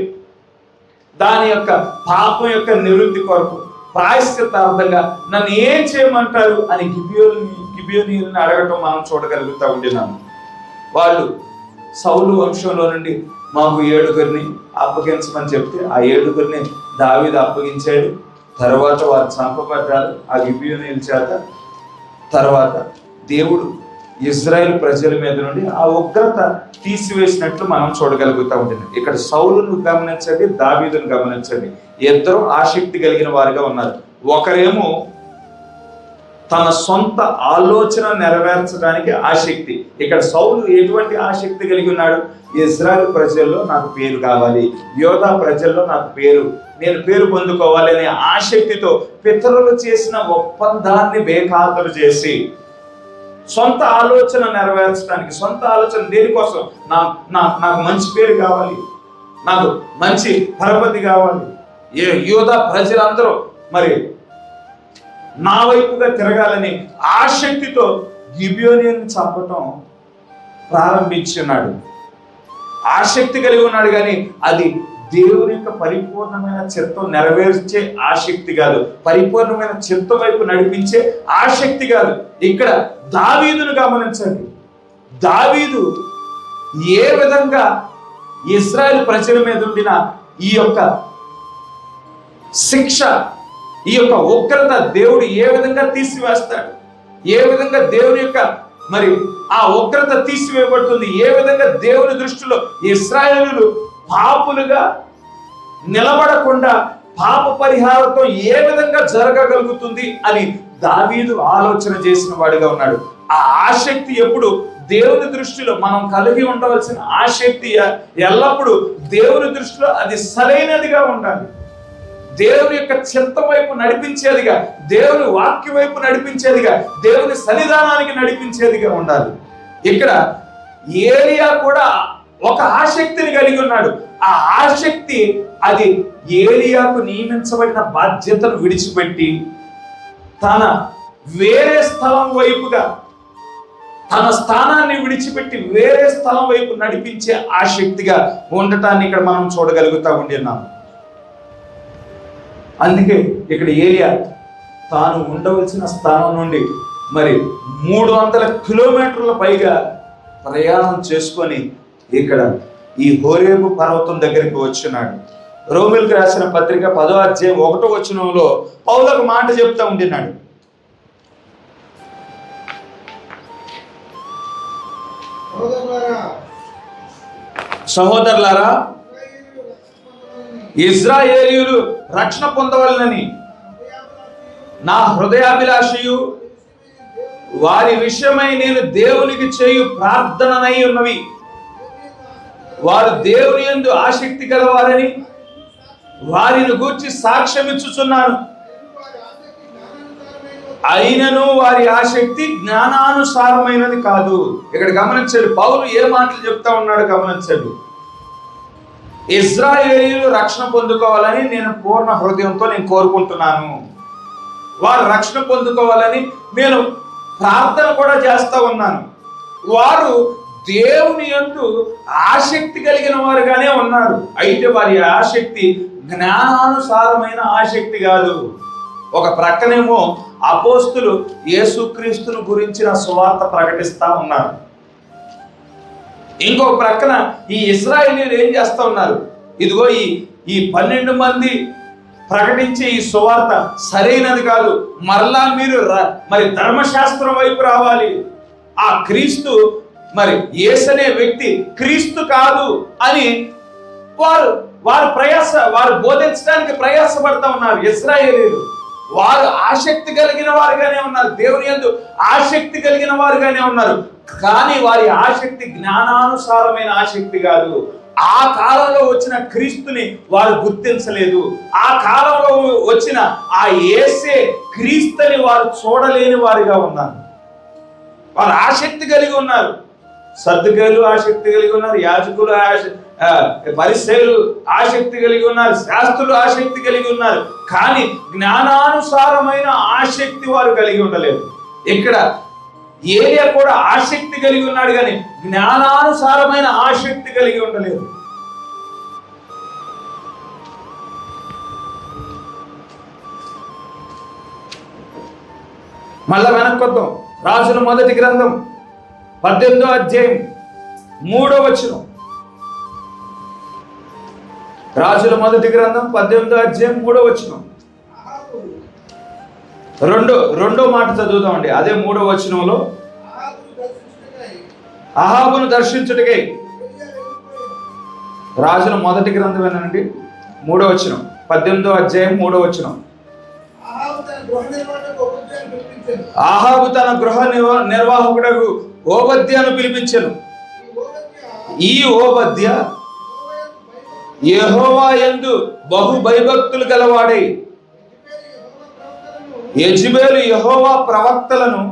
దాని యొక్క పాపం యొక్క నివృత్తి కొరకు ప్రాయశ్చిత్తార్థంగా నన్ను ఏం చేయమంటారు అని గిబియోనీయులను అడగటం మనం చూడగలుగుతూ ఉంటున్నాము. వాళ్ళు సౌలు వంశంలో నుండి మాకు 7 అప్పగించమని చెప్తే ఆ 7 దావీదు అప్పగించాడు. తర్వాత వారు చంపబడ్డారు ఆ గిబియోనీయుల చేత. తర్వాత దేవుడు ఇజ్రాయెల్ ప్రజల మీద నుండి ఆ ఉగ్రత తీసివేసినట్లు మనం చూడగలుగుతూ ఉంటుంది. ఇక్కడ సౌలును గమనించండి, దావీదును గమనించండి. ఇద్దరు ఆసక్తి కలిగిన వారుగా ఉన్నారు. ఒకరేమో తన సొంత ఆలోచన నెరవేర్చడానికి ఆసక్తి. ఇక్కడ సౌలు ఎటువంటి ఆసక్తి కలిగి ఉన్నాడు? ఇజ్రాయెల్ ప్రజల్లో నాకు పేరు కావాలి, యోధా ప్రజల్లో నేను పేరు పొందుకోవాలి అనే ఆసక్తితో పితరులు చేసిన ఒప్పందాన్ని బేఖాతరు చేసి సొంత ఆలోచన నెరవేర్చడానికి, సొంత ఆలోచన దేనికోసం? నాకు మంచి పేరు కావాలి, నాకు మంచి పరపతి కావాలి, యోధా ప్రజలందరూ మరి నా వైపుగా తిరగాలని ఆసక్తితో గిబియోనీయులను చంపటం ప్రారంభించున్నాడు. ఆసక్తి కలిగి ఉన్నాడు, కానీ అది దేవుని యొక్క పరిపూర్ణమైన చిత్తం నెరవేర్చే ఆసక్తి కాదు, పరిపూర్ణమైన చిత్తం వైపు నడిపించే ఆసక్తి కాదు. ఇక్కడ దావీదును గమనించండి. దావీదు ఏ విధంగా ఇశ్రాయేలు ప్రజల మీద ఉండిన ఈ యొక్క శిక్ష, ఈ యొక్క ఉగ్రత దేవుడు ఏ విధంగా తీసివేస్తాడు, ఏ విధంగా దేవుని యొక్క మరి ఆ ఉగ్రత తీసివేయబడుతుంది, ఏ విధంగా దేవుని దృష్టిలో ఇశ్రాయేలులు పాపులుగా నిలబడకుండా పాప పరిహారంతో ఏ విధంగా జరగగలుగుతుంది అని దావీదు ఆలోచన చేసిన వాడిగా ఉన్నాడు. ఆ ఆసక్తి ఎప్పుడు దేవుని దృష్టిలో మనం కలిగి ఉండవలసిన ఆసక్తి ఎల్లప్పుడూ దేవుని దృష్టిలో అది సరైనదిగా ఉండాలి. దేవుని యొక్క చిత్తం వైపు నడిపించేదిగా, దేవుని వాక్య వైపు నడిపించేదిగా, దేవుని సన్నిధానానికి నడిపించేదిగా ఉండాలి. ఇక్కడ ఏలియా కూడా ఒక ఆసక్తిని కలిగి ఉన్నాడు. ఆ ఆసక్తి అది ఏలియాకు నియమించబడిన బాధ్యతను విడిచిపెట్టి తన వేరే స్థలం వైపుగా, తన స్థానాన్ని విడిచిపెట్టి వేరే స్థలం వైపు నడిపించే ఆసక్తిగా ఉండటాన్ని ఇక్కడ మనం చూడగలుగుతా ఉంటున్నాము. అందుకే ఇక్కడ ఏలియా తాను ఉండవలసిన స్థానం నుండి మరి 300 కిలోమీటర్ల పైగా ప్రయాణం చేసుకొని ఇక్కడ ఈ హోరేబు పర్వతం దగ్గరికి వచ్చినాడు. రోమిలకు రాసిన పత్రిక 10వ అధ్యాయం 1వ వచనంలో పౌలు ఒక మాట చెప్తా ఉంటున్నాడు. సహోదరులారా, ఇశ్రాయేలీయులు రక్షణ పొందవలనని నా హృదయాభిలాషయు వారి విషయమై నేను దేవునికి చేయు ప్రార్థననై ఉన్నవి. వారు దేవుని యందు ఆసక్తి గలవారని వారిని గూర్చి సాక్ష్యం ఇచ్చుచున్నాను. అయినను వారి ఆసక్తి జ్ఞానానుసారమైనది కాదు. ఇక్కడ గమనించండి, పౌలు ఏ మాటలు చెప్తా ఉన్నాడు గమనించండి. ఇశ్రాయేలీయులు రక్షణ పొందుకోవాలని నేను పూర్ణ హృదయంతో కోరుకుంటున్నాను. వారు రక్షణ పొందుకోవాలని నేను ప్రార్థన కూడా చేస్తా ఉన్నాను. వారు దేవుని యందు ఆసక్తి కలిగిన వారుగానే ఉన్నారు. అయితే వారి ఆసక్తి జ్ఞానానుసారమైన ఆసక్తి కాదు. ఒక ప్రక్కనేమో అపోస్తులు యేసుక్రీస్తును గురించిన సువార్త ప్రకటిస్తా ఉన్నారు. ఇంకొక ప్రక్కన ఈ ఇశ్రాయేలీయులు ఏం చేస్తా ఉన్నారు? ఇదిగో ఈ 12 మంది ప్రకటించే ఈ సువార్త సరైనది కాదు, మరలా మీరు మరి ధర్మశాస్త్రం వైపు రావాలి. ఆ క్రీస్తు మరి యేసనే వ్యక్తి క్రీస్తు కాదు అని వారు బోధించడానికి ప్రయాసపడతా ఉన్నారు. ఇశ్రాయేలీయులు వారు ఆసక్తి కలిగిన వారుగానే ఉన్నారు, దేవుని యందు ఆసక్తి కలిగిన వారుగానే ఉన్నారు. కానీ వారి ఆసక్తి జ్ఞానానుసారమైన ఆసక్తి కాదు. ఆ కాలంలో వచ్చిన క్రీస్తుని వారు గుర్తించలేదు. ఆ కాలంలో వచ్చిన ఆ యేసే క్రీస్తుని వారు చూడలేని వారిగా ఉన్నారు. వారు ఆసక్తి కలిగి ఉన్నారు. సర్దుకేలు ఆసక్తి కలిగి ఉన్నారు, యాజకులు పరిసయ్యులు ఆసక్తి కలిగి ఉన్నారు, శాస్త్రులు ఆసక్తి కలిగి ఉన్నారు. కానీ జ్ఞానానుసారమైన ఆసక్తి వారు కలిగి ఉండలేదు. ఇక్కడ ఏలియా కూడా ఆసక్తి కలిగి ఉన్నాడు, కానీ జ్ఞానానుసారమైన ఆసక్తి కలిగి ఉండలేదు. మళ్ళా వెనక్కొద్దాం. రాజుల మొదటి గ్రంథం 18వ అధ్యాయం 3వ వచనం. రాజుల మొదటి గ్రంథం 18వ అధ్యాయం 3వ వచనం. రెండో మాట చదువుదామండి. అదే 3వ వచనంలో, అహాబును దర్శించుటకై. రాజుల మొదటి గ్రంథం ఏనండి 3వ వచనం, 18వ అధ్యాయం 3వ వచనం. అహాబు తన గృహ నిర్వాహకుడకు ఓబద్యాను పిలిపించెను. ఈ ఓబద్య యెహోవా యందు బహు భయభక్తులు గలవాడై యెజెబెలు యెహోవా ప్రవక్తలను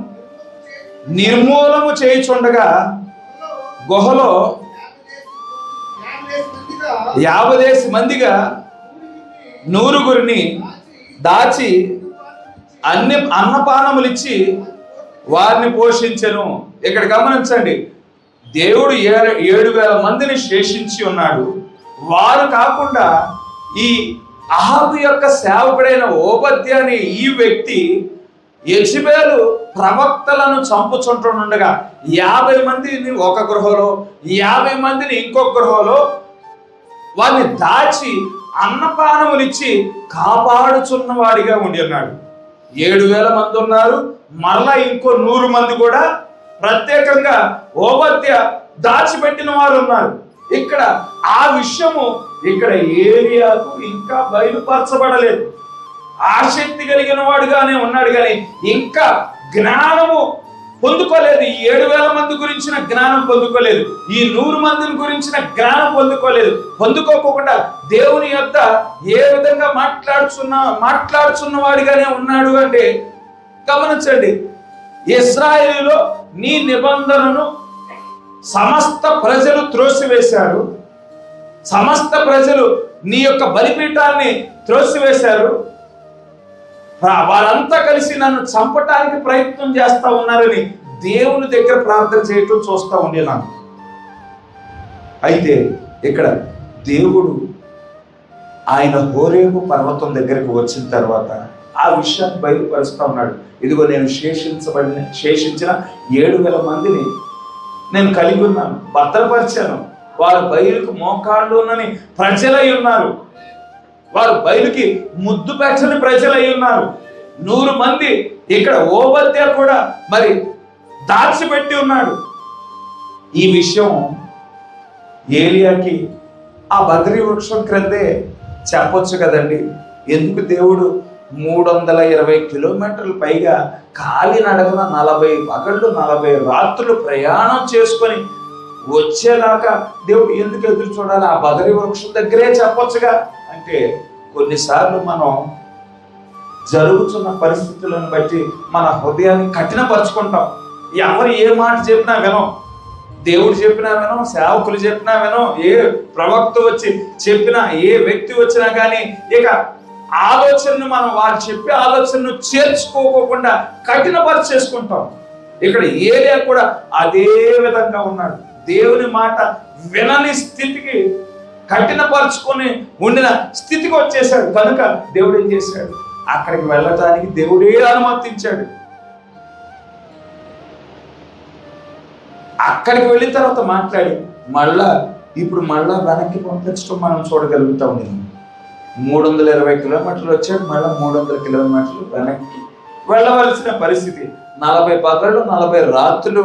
నిర్మూలము చేయుచుండగా గుహలో 50 మందిగా 100 దాచి అన్నపానములిచ్చి వారిని పోషించెను. ఇక్కడ గమనించండి, దేవుడు 7,000 మందిని శేషించి ఉన్నాడు. వారు కాకుండా ఈ అహాబు యొక్క సేవకుడైన ఓబద్య అనే ఈ వ్యక్తి యెజెబెలు ప్రవక్తలను చంపుచుంటుండగా 50 మందిని ఒక గృహలో, 50 మందిని ఇంకొక గృహలో వారిని దాచి అన్నపానములిచ్చి కాపాడుచున్న వాడిగా ఉండి ఉన్నాడు. 7,000 మంది ఉన్నారు, మరలా ఇంకో 100 మంది కూడా ప్రత్యేకంగా ఓబద్య దాచిపెట్టిన వారు ఉన్నారు. ఇక్కడ ఆ విషయము ఇక్కడ ఏలియాకు ఇంకా బయలుపరచబడలేదు. ఆసక్తి కలిగిన వాడుగానే ఉన్నాడు, కానీ ఇంకా జ్ఞానము పొందుకోలేదు. ఈ 7,000 మంది గురించిన జ్ఞానం పొందుకోలేదు, ఈ 100 మందిని గురించిన జ్ఞానం పొందుకోకుండా దేవుని యొద్ద ఏ విధంగా మాట్లాడుచున్న వాడిగానే ఉన్నాడు అంటే గమనించండి. ఇశ్రాయేలులో నీ నిబంధనను సమస్త ప్రజలు త్రోసివేశారు, సమస్త ప్రజలు నీ యొక్క బలిపీఠాన్ని త్రోసివేశారు, వారంతా కలిసి నన్ను చంపటానికి ప్రయత్నం చేస్తా ఉన్నారని దేవుని దగ్గర ప్రార్థన చేయటం చూస్తూ ఉండేనాను. అయితే ఇక్కడ దేవుడు ఆయన హోరేబు పర్వతం దగ్గరికి వచ్చిన తర్వాత ఆ విషయాన్ని బయలుపరుస్తూ ఉన్నాడు. ఇదిగో నేను శేషించిన 7,000 మందిని నేను కలిగి ఉన్నాను, భద్రపరిచాను. వారు బయలుకు మోకాళ్ళునని ప్రజలై ఉన్నారు, వారు బయలుకి ముద్దు పెట్టని ప్రజలై ఉన్నారు. 100 మంది ఇక్కడ ఓబద్య కూడా మరి దాచిపెట్టి ఉన్నాడు. ఈ విషయం ఏలియాకి ఆ బద్రీ వృక్షం క్రిందే చెప్పొచ్చు కదండి. ఎందుకు దేవుడు 320 కిలోమీటర్లు పైగా కాలినడకన 40 పగళ్ళు 40 రాత్రులు ప్రయాణం చేసుకొని వచ్చేదాకా దేవుడు ఎందుకు ఎదురు చూడాలి? ఆ బదరీ వృక్షం దగ్గరే చెప్పొచ్చుగా. అంటే కొన్నిసార్లు మనం జరుగుతున్న పరిస్థితులను బట్టి మన హృదయాన్ని కఠినపరుచుకుంటాం. ఎవరు ఏ మాట చెప్పినా వినం, దేవుడు చెప్పినా వినం, సేవకులు చెప్పినా వినం, ఏ ప్రవక్త వచ్చి చెప్పినా, ఏ వ్యక్తి వచ్చినా కానీ ఇక ఆలోచనను మనం వారు చెప్పే ఆలోచనను చేర్చుకోకుండా కఠినపరిచేసుకుంటాం. ఇక్కడ ఏలియా కూడా అదే విధంగా ఉన్నాడు. దేవుని మాట వినని స్థితికి, కఠినపరుచుకొని ఉండిన స్థితికి వచ్చేసాడు. కనుక దేవుడు ఏం చేశాడు? అక్కడికి వెళ్ళటానికి దేవుడే అనుమతించాడు. అక్కడికి వెళ్ళిన తర్వాత మాట్లాడి ఇప్పుడు మళ్ళా వెనక్కి పంపించడం మనం చూడగలుగుతాం. నేను 320 కిలోమీటర్లు వచ్చాడు, మళ్ళీ 300 కిలోమీటర్లు వెనక్కి వెళ్ళవలసిన పరిస్థితి. 40 పగళ్ళు 40 రాత్రులు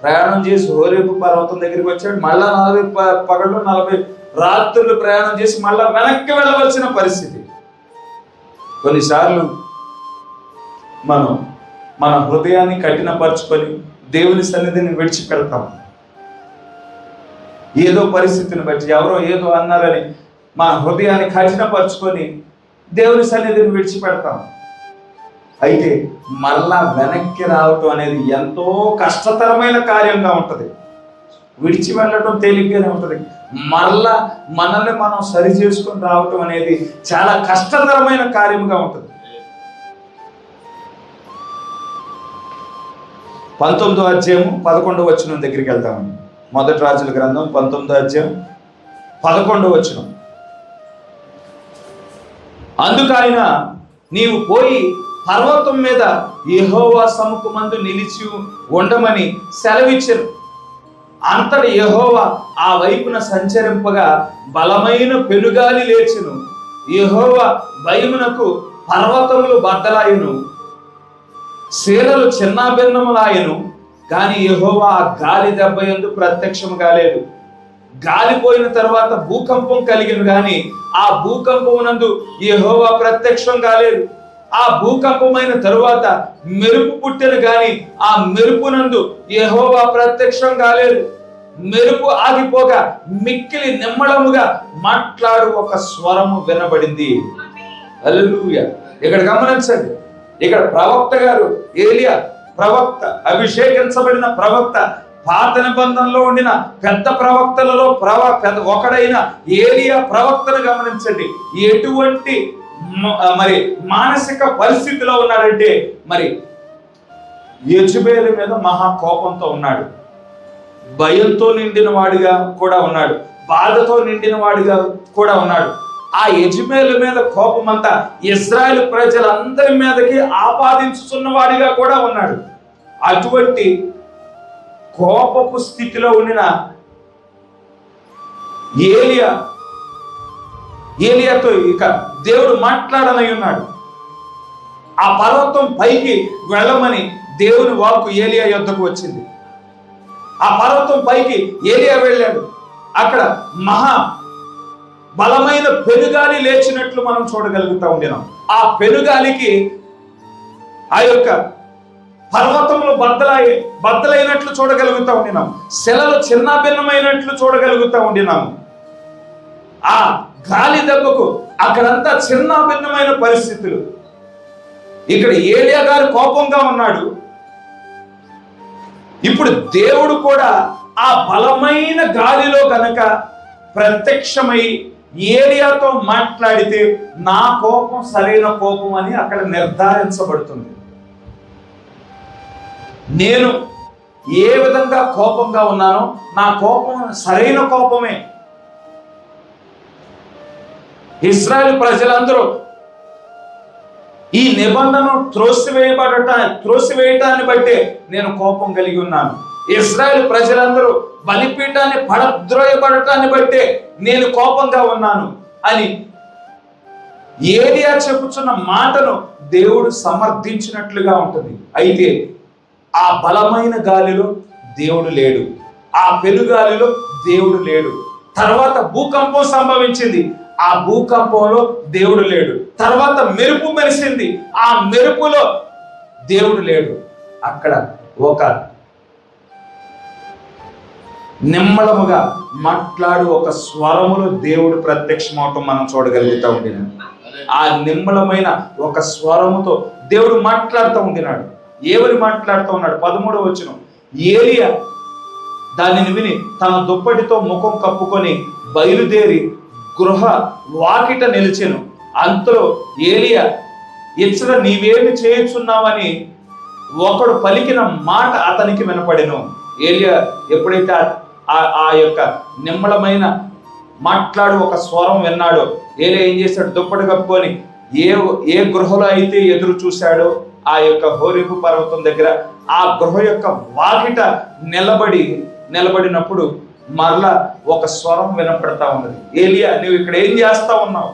ప్రయాణం చేసి హోరేబు పర్వతం దగ్గరికి వచ్చాడు. మళ్ళా 40 పగళ్ళు 40 రాత్రులు ప్రయాణం చేసి మళ్ళా వెనక్కి వెళ్ళవలసిన పరిస్థితి. కొన్నిసార్లు మనం మన హృదయాన్ని కఠినపరుచుకొని దేవుని సన్నిధిని విడిచిపెడతాం. ఏదో పరిస్థితిని బట్టి ఎవరో ఏదో అన్నారని మన హృదయాన్ని కఠినపరుచుకొని దేవుని సన్నిధిని విడిచిపెడతాం. అయితే మరలా వెనక్కి రావటం అనేది ఎంతో కష్టతరమైన కార్యంగా ఉంటుంది. విడిచి వెళ్ళటం తేలిగ్గానే ఉంటుంది, మరలా మనల్ని మనం సరి చేసుకొని రావటం అనేది చాలా కష్టతరమైన కార్యముగా ఉంటుంది. 19వ అధ్యాయం 11వ వచనం దగ్గరికి వెళ్తామండి. మొదటి రాజుల గ్రంథం 19వ అధ్యాయం 11వ వచనం. అందుకు ఆయన, నీవు పోయి పర్వతం మీద యెహోవా సముఖమందు నిలిచి ఉండమని సెలవిచ్చెను. అంతటి యెహోవా ఆ వైపున సంచరింపగా బలమైన పెనుగాలి లేచెను. యెహోవా భయమునకు పర్వతములు బద్దలాయెను, శీలలు చిన్నాభిన్నములాయెను. కానీ యెహోవా ఆ గాలి దెబ్బ యందు ప్రత్యక్షము కాలేదు. గాలిపోయిన తర్వాత భూకంపం కలిగిను, కానీ ఆ భూకంపమునందు యెహోవా ప్రత్యక్షం కాలేదు. ఆ భూకంపమైన తరువాత మెరుపు పుట్టెను, కానీ ఆ మెరుపునందు యెహోవా ప్రత్యక్షం కాలేదు. మెరుపు ఆగిపోగా మిక్కిలి నిమ్మళముగా మాట్లాడు ఒక స్వరము వినబడింది. హల్లెలూయా. ఇక్కడ గమనించండి, ఇక్కడ ప్రవక్త గారు ఏలియా ప్రవక్త, అభిషేకించబడిన ప్రవక్త, పాత నిబంధనలో ఉండిన పెద్ద ప్రవక్తలలో ఒకడైన ఏలియా ప్రవక్తను గమనించండి. ఎటువంటి మరి మానసిక పరిస్థితిలో ఉన్నాడంటే, మరి యెజబెలు మీద మహా కోపంతో ఉన్నాడు, భయంతో నిండిన వాడిగా కూడా ఉన్నాడు, బాధతో నిండిన వాడిగా కూడా ఉన్నాడు. ఆ యెజబెలు మీద కోపం అంతా ఇశ్రాయేలు ప్రజలందరి మీదకి ఆపాదించుతున్న వాడిగా కూడా ఉన్నాడు. అటువంటి కోపపు స్థితిలో ఉండిన ఏలియాతో ఇక దేవుడు మాట్లాడనై ఉన్నాడు. ఆ పర్వతం పైకి వెళ్ళమని దేవుని వాక్కు ఏలియా యొద్దకు వచ్చింది. ఆ పర్వతం పైకి ఏలియా వెళ్ళాడు. అక్కడ మహా బలమైన పెనుగాలి లేచినట్లు మనం చూడగలుగుతా ఉండినాం. ఆ పెనుగాలికి ఆ యొక్క పర్వతములు బద్దలైనట్లు చూడగలుగుతా ఉండినాం. శిలలు చిన్నాభిన్నమైనట్లు చూడగలుగుతా ఉండినాము. ఆ గాలి దెబ్బకు అక్కడంతా చిన్నాభిన్నమైన పరిస్థితులు. ఇక్కడ ఏలియా గారు కోపంగా ఉన్నాడు. ఇప్పుడు దేవుడు కూడా ఆ బలమైన గాలిలో గనక ప్రత్యక్షమై ఏలియాతో మాట్లాడితే నా కోపం సరైన కోపం అని అక్కడ నిర్ధారించబడుతుంది. నేను ఏ విధంగా కోపంగా ఉన్నానో నా కోపం సరైన కోపమే. ఇశ్రాయేలు ప్రజలందరూ ఈ నిబంధన త్రోసివేయటాన్ని బట్టే నేను కోపం కలిగి ఉన్నాను. ఇశ్రాయేలు ప్రజలందరూ బలిపీఠాన్ని పడద్రోయబడటాన్ని బట్టే నేను కోపంగా ఉన్నాను అని ఏలియా చెప్పుచున్న మాటను దేవుడు సమర్థించినట్లుగా ఉంటుంది. అయితే ఆ బలమైన గాలిలో దేవుడు లేడు, ఆ పెనుగాలిలో దేవుడు లేడు. తర్వాత భూకంపం సంభవించింది, ఆ భూకంపంలో దేవుడు లేడు. తర్వాత మెరుపు మెరిసింది, ఆ మెరుపులో దేవుడు లేడు. అక్కడ ఒక నిమ్మళముగా మాట్లాడు ఒక స్వరములో దేవుడు ప్రత్యక్షమవటం మనం చూడగలుగుతూ ఉండినాడు. ఆ నిమ్మళమైన ఒక స్వరముతో దేవుడు మాట్లాడుతూ ఉండినాడు. ఏమని మాట్లాడుతూ ఉన్నాడు? 13వ వచనం. ఏలియా దానిని విని తన దుప్పటితో ముఖం కప్పుకొని బయలుదేరి గృహ వాకిట నిలిచెను. అంతలో ఏలియా, ఇచ్చట నీవేమి చేయుచున్నావని ఒకడు పలికిన మాట అతనికి వినపడెను. ఏలియా ఎప్పుడైతే ఆ యొక్క నిమ్మళమైన మాట్లాడు ఒక స్వరం విన్నాడో, ఏలియా ఏం చేశాడు? దుప్పటి కప్పుకొని ఏ గృహలో అయితే ఎదురు చూశాడో ఆ యొక్క హోరేబు పర్వతం దగ్గర ఆ గృహ యొక్క వాకిట నిలబడినప్పుడు మరలా ఒక స్వరం వినపడతా ఉన్నది. ఏలియా, నువ్వు ఇక్కడ ఏం చేస్తా ఉన్నావు?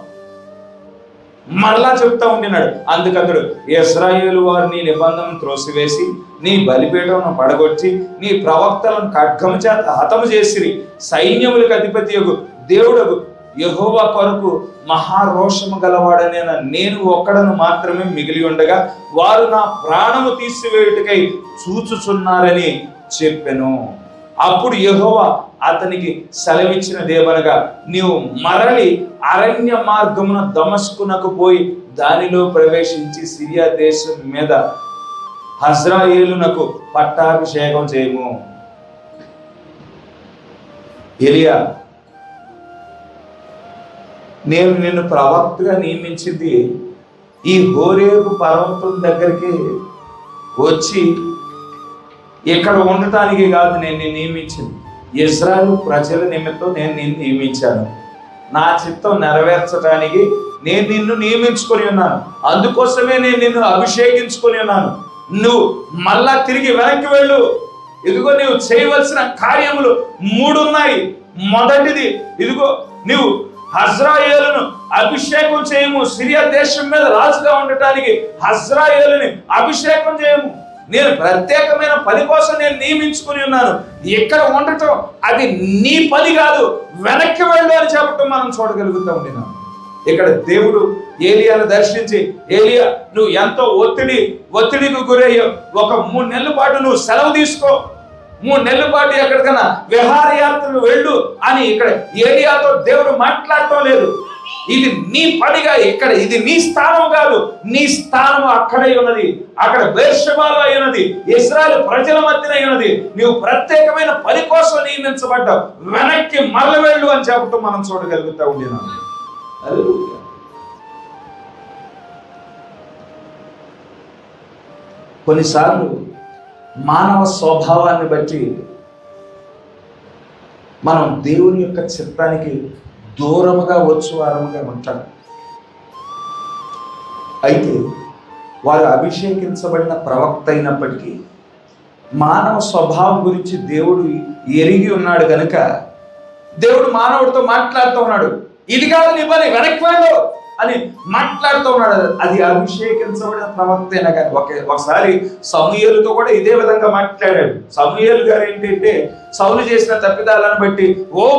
మరలా చెప్తా ఉండినాడు. అందుకతడు, ఇశ్రాయేలు వారు నీ నిబంధనను త్రోసివేసి నీ బలిపీఠమును పడగొట్టి నీ ప్రవక్తలను ఖడ్గము చేత హతము చేసిరి. సైన్యములకు అధిపతియగు దేవుడగు యెహోవా కొరకు మహారోషము గలవాడనైన నేను ఒక్కడను మాత్రమే మిగిలి ఉండగా వారు నా ప్రాణము తీసివేయుటకై చూచుచున్నారని చెప్పెను. అప్పుడు యెహోవా అతనికి సెలవిచ్చినదేమనగా, నీవు మరలి అరణ్య మార్గమున దమస్కునకు పోయి దానిలో ప్రవేశించి సిరియా దేశం మీద హజ్రాయేలునకు పట్టాభిషేకం చేయము. ఎలియా, నేను నిన్ను ప్రవక్తగా నియమించింది ఈ హోరేబు పర్వతం దగ్గరికి వచ్చి ఇక్కడ ఉండటానికి కాదు. నేను నిన్ను నియమించింది ఇశ్రాయేలు ప్రజల నిమిత్తం నేను నిన్ను నియమించాను. నా చిత్తం నెరవేర్చడానికి నేను నిన్ను నియమించుకొని ఉన్నాను. అందుకోసమే నేను నిన్ను అభిషేకించుకొని ఉన్నాను. నువ్వు మళ్ళా తిరిగి వెనక్కి వెళ్ళు. ఇదిగో నీవు చేయవలసిన కార్యములు 3 ఉన్నాయి. మొదటిది, ఇదిగో నీవు హజ్రాయేలును అభిషేకం చేయము. సిరియా దేశం మీద రాజుగా ఉండటానికి హజ్రాయేలుని అభిషేకం చేయము. నేను ప్రత్యేకమైన పని కోసం నేను నియమించుకుని ఉన్నాను. ఇక్కడ ఉండటం అది నీ పని కాదు, వెనక్కి వెళ్ళు అని చెప్పటం మనం చూడగలుగుతా ఉండినాం. ఇక్కడ దేవుడు ఏలియాను దర్శించి, ఏలియా, నువ్వు ఎంతో ఒత్తిడికి గురయ్యావు. ఒక 3 నెలల పాటు నువ్వు సెలవు తీసుకో. 3 నెలల పాటు ఎక్కడికైనా విహారయాత్రలు వెళ్ళు అని ఇక్కడ ఏలియాతో దేవుడు మాట్లాడటం లేదు. ఇది నీ పనిగా, ఇక్కడ ఇది నీ స్థానం కాదు. నీ స్థానం అక్కడే ఉన్నది. అక్కడ బెర్షెబాలో ఉన్నది, ఇశ్రాయేలు ప్రజల మధ్యన ఉన్నది. నీవు ప్రత్యేకమైన పని కోసం నియమించబడ్డావు. వెనక్కి మరల వెళ్ళు అని చెప్పటం మనం చూడగలుగుతా ఉండినాం. కొన్నిసార్లు మానవ స్వభావాన్ని బట్టి మనం దేవుని యొక్క చిత్తానికి దూరముగా వచ్చువారముగా ఉంటాం. అయితే వారు అభిషేకించబడిన ప్రవక్త అయినప్పటికీ మానవ స్వభావం గురించి దేవుడు ఎరిగి ఉన్నాడు కనుక దేవుడు మానవుడితో మాట్లాడుతూ ఉన్నాడు. ఇది కాదు నీ పని, వెనక్కి వెళ్ళు అని మాట్లాడుతూ ఉన్నాడు. అది అభిషేకించబడిన ప్రవక్త అయినా కానీ ఒకసారి సమూయేలుతో కూడా ఇదే విధంగా మాట్లాడాడు. సమూయేలు గారు ఏంటంటే సౌలు చేసిన తప్పిదాలను బట్టి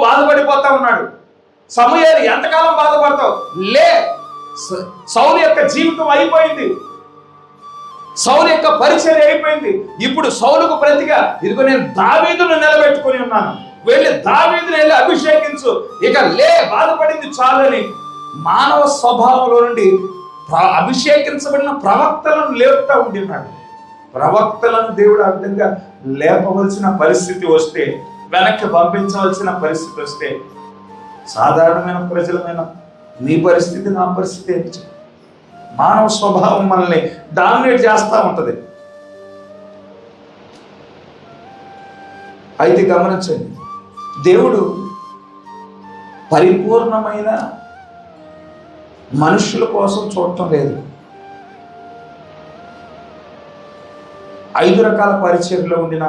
బాధపడిపోతా ఉన్నాడు. సమూయేలు, ఎంతకాలం బాధపడతావు? లే, సౌలు యొక్క జీవితం అయిపోయింది, సౌలు యొక్క పరిచర్య అయిపోయింది. ఇప్పుడు సౌలుకు ప్రతిగా ఇదిగో నేను దావీదును నిలబెట్టుకుని ఉన్నాను, వెళ్ళి దావీదుని వెళ్ళి అభిషేకించు, ఇక లే, బాధపడింది చాలని మానవ స్వభావంలో నుండి అభిషేకించబడిన ప్రవక్తలను లేపుతా ఉంటున్నాడు. ప్రవక్తలను దేవుడు ఆ విధంగా లేపవలసిన పరిస్థితి వస్తే, వెనక్కి పంపించవలసిన పరిస్థితి వస్తే, సాధారణమైన ప్రజలమైన నీ పరిస్థితి నా పరిస్థితి ఏంటి? మానవ స్వభావం మనల్ని డామినేట్ చేస్తూ ఉంటుంది. అయితే గమనించండి, దేవుడు పరిపూర్ణమైన మనుషుల కోసం చూడటం లేదు. 5 రకాల పరిచర్యలో ఉండిన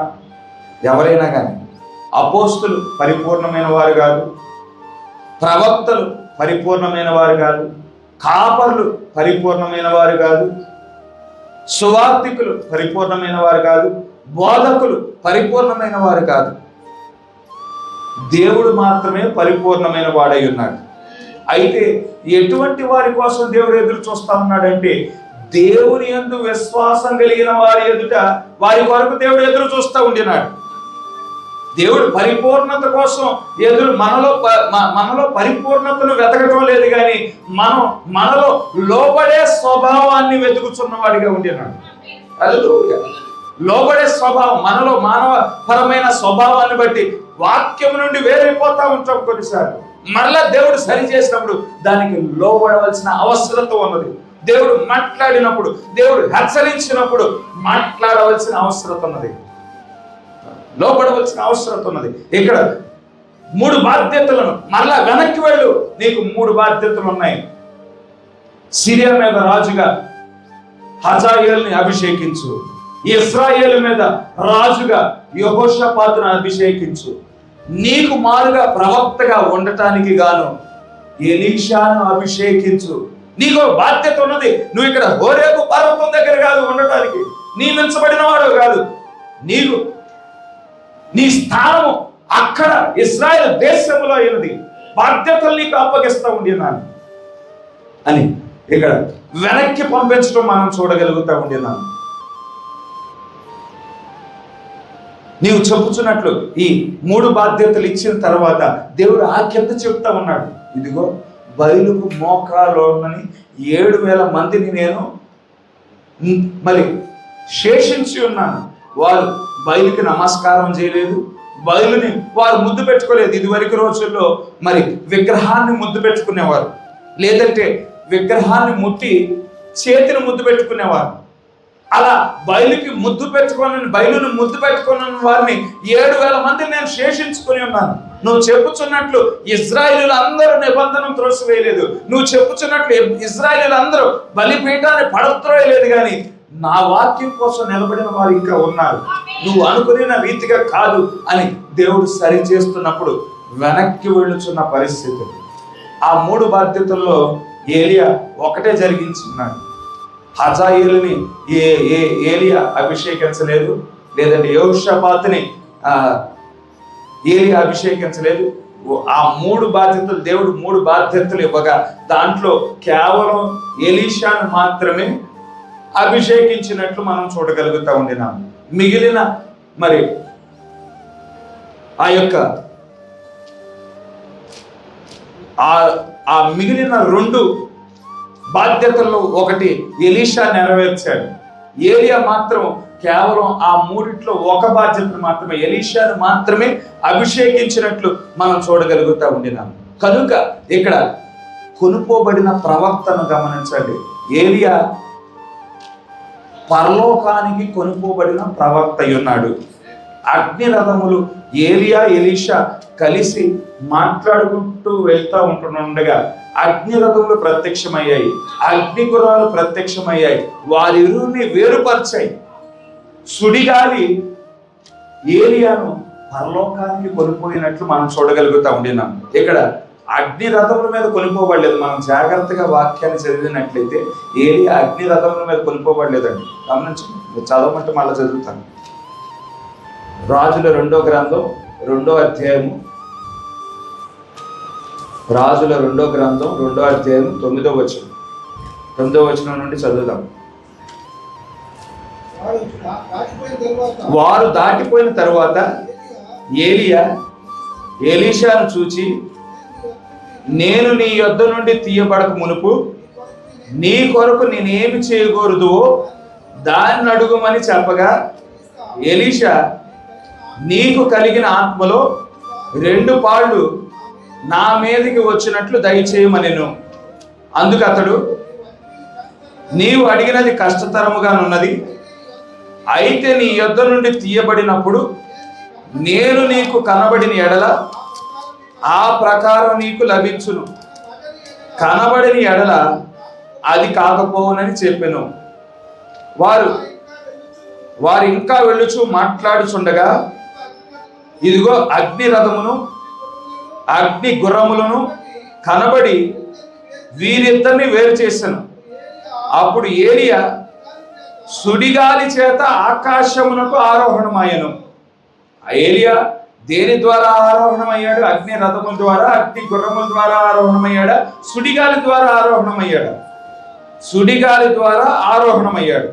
ఎవరైనా కానీ అపోస్తులు పరిపూర్ణమైన వారు కాదు, ప్రవక్తలు పరిపూర్ణమైన వారు కాదు, కాపర్లు పరిపూర్ణమైన వారు కాదు, సువార్తికులు పరిపూర్ణమైన వారు కాదు, బోధకులు పరిపూర్ణమైన వారు కాదు. దేవుడు మాత్రమే పరిపూర్ణమైన వాడై ఉన్నాడు. అయితే ఎటువంటి వారి కోసం దేవుడు ఎదురు చూస్తా ఉన్నాడంటే, దేవుని యందు విశ్వాసం కలిగిన వారి ఎదుట వారి కొరకు దేవుడు ఎదురు చూస్తూ ఉండినాడు. దేవుడు పరిపూర్ణత కోసం మనలో పరిపూర్ణతను వెతకటం లేదు, కానీ మనలో లోబడే స్వభావాన్ని వెతుకుతున్న వాడిగా ఉండినాడు. హల్లెలూయా. లోబడే స్వభావం మనలో, మానవపరమైన స్వభావాన్ని బట్టి వాక్యం నుండి వేరైపోతా ఉంటాం. కొన్నిసార్లు మరలా దేవుడు సరి చేసినప్పుడు దానికి లోబడవలసిన అవసరత ఉన్నది. దేవుడు మాట్లాడినప్పుడు, దేవుడు హెచ్చరించినప్పుడు మాట్లాడవలసిన అవసరత ఉన్నది, లోబడవలసిన అవసరత ఉన్నది. ఇక్కడ 3 బాధ్యతలను, మరలా వెనక్కి వెళ్ళు, నీకు 3 బాధ్యతలు ఉన్నాయి. సిరియా మీద రాజుగా హజాయేలుని అభిషేకించు, ఇశ్రాయేలు మీద రాజుగా యెహోషాపాతును అభిషేకించు, నీకు మారుగా ప్రవక్తగా ఉండటానికి గాను ఎలీషాను అభిషేకించు, నీకు బాధ్యత ఉన్నది. నువ్వు ఇక్కడ హోరేబు పర్వతం దగ్గర కాదు ఉండటానికి, నియమించబడిన వాడు కాదు. నీకు నీ స్థానము అక్కడ ఇశ్రాయేలు దేశంలో అయినది. బాధ్యతలు నీకు అప్పగిస్తా ఉండినాను అని ఇక్కడ వెనక్కి పంపించడం మనం చూడగలుగుతా ఉండినాను. నీవు చెప్పుచున్నట్లు ఈ 3 బాధ్యతలు ఇచ్చిన తర్వాత దేవుడు ఆఖ్యత చెప్తా ఉన్నాడు. ఇదిగో బయలుకు మోకాలోనని 7,000 మందిని నేను మరి శేషించి ఉన్నాను. వారు బయలుకి నమస్కారం చేయలేదు, బయలుని వారు ముద్దు పెట్టుకోలేదు. ఇదివరకు రోజుల్లో మరి విగ్రహాన్ని ముద్దు పెట్టుకునేవారు, లేదంటే విగ్రహాన్ని ముట్టి చేతిని ముద్దు పెట్టుకునేవారు. అలా బయలుకి ముద్దు పెట్టుకోనని, బయలుని ముద్దు పెట్టుకోనని వారిని 7,000 మందిని నేను శేషించుకొని ఉన్నాను. నువ్వు చెప్పుచున్నట్లు ఇశ్రాయేలీయులు అందరూ నిబంధన త్రోసివేయలేదు. నువ్వు చెప్పుచున్నట్లు ఇశ్రాయేలీయులు అందరూ బలిపీఠాన్ని పడత్రోయలేదు, కానీ నా వాక్యం కోసం నిలబడిన వారు ఇంకా ఉన్నారు. నువ్వు అనుకునే రీతిగా కాదు అని దేవుడు సరి చేస్తున్నప్పుడు వెనక్కి వెళ్ళుచున్న పరిస్థితి. ఆ 3 బాధ్యతల్లో ఏలియా ఒకటే జరిగించున్నాడు. హజాయేలుని ఏలియా అభిషేకించలేదు, లేదంటే యెహోషాపాతుని ఏలియా అభిషేకించలేదు. ఆ 3 బాధ్యతలు దేవుడు 3 బాధ్యతలు ఇవ్వగా దాంట్లో కేవలం ఎలీషాను మాత్రమే అభిషేకించినట్లు మనం చూడగలుగుతా ఉండినాం. మిగిలిన మరి ఆ యొక్క ఆ మిగిలిన 2 బాధ్యతల్లో ఒకటి ఎలీషా నెరవేర్చాడు. ఏలియా మాత్రం కేవలం ఆ 3 ఒక బాధ్యతను మాత్రమే, ఎలీషాను మాత్రమే అభిషేకించినట్లు మనం చూడగలుగుతా ఉండినాం. కనుక ఇక్కడ కొనుకోబడిన ప్రవక్తను గమనించండి. ఏలియా పరలోకానికి కొనుకోబడిన ప్రవక్త ఉన్నాడు. అగ్ని రథములు ఏలియా ఎలీషా కలిసి మాట్లాడుకుంటూ వెళ్తా ఉంటుండగా అగ్ని రథములు ప్రత్యక్షమయ్యాయి, అగ్ని గుర్రాలు ప్రత్యక్షమయ్యాయి, వారిరువుని వేరుపరిచాయి. సుడిగాలి ఏలియాను పరలోకానికి కొనిపోయినట్లు మనం చూడగలుగుతా ఉండినాం. ఇక్కడ అగ్ని రథముల మీద కొనిపోబడలేదు. మనం జాగ్రత్తగా వాక్యాన్ని చదివినట్లయితే ఏలియా అగ్ని రథముల మీద కొనిపోబడలేదండి. గమనించండి, చదవమంటే మళ్ళీ చదువుతాను. రాజుల 2వ గ్రంథం 2వ అధ్యాయము, రాజుల 2వ గ్రంథం 2వ అధ్యాయం 9వ వచనం, 9వ వచనం నుండి చదువుదాం. వారు దాటిపోయిన తరువాత ఏలియా ఎలీషాను చూచి, నేను నీ యొద్ద నుండి తీయబడక మునుపు నీ కొరకు నేనేమి చేయకూడదువో దాన్ని అడుగుమని చెప్పగా, ఎలీషా నీకు కలిగిన ఆత్మలో 2 పాళ్ళు నా మీదకి వచ్చినట్లు దయచేయమనెను. అందుకు అతడు, నీవు అడిగినది కష్టతరముగానున్నది, అయితే నీ యొద్ద నుండి తీయబడినప్పుడు నేను నీకు కనబడిన ఎడల ఆ ప్రకారం నీకు లభించును, కనబడిన ఎడల అది కాకపోవునని చెప్పెను. వారు ఇంకా వెళ్ళుచు మాట్లాడుచుండగా ఇదిగో అగ్ని రథమును అగ్ని గుర్రములను కనబడి వీరిద్దరిని వేరు చేశాను. అప్పుడు ఏలియా సుడిగాలి చేత ఆకాశమునకు ఆరోహణమయ్యను. ఏలియా దేని ద్వారా ఆరోహణమయ్యాడు? అగ్ని రథముల ద్వారా, అగ్ని గుర్రముల ద్వారా ఆరోహణమయ్యాడా? సుడిగాలి ద్వారా ఆరోహణమయ్యాడు. సుడిగాలి ద్వారా ఆరోహణమయ్యాడు.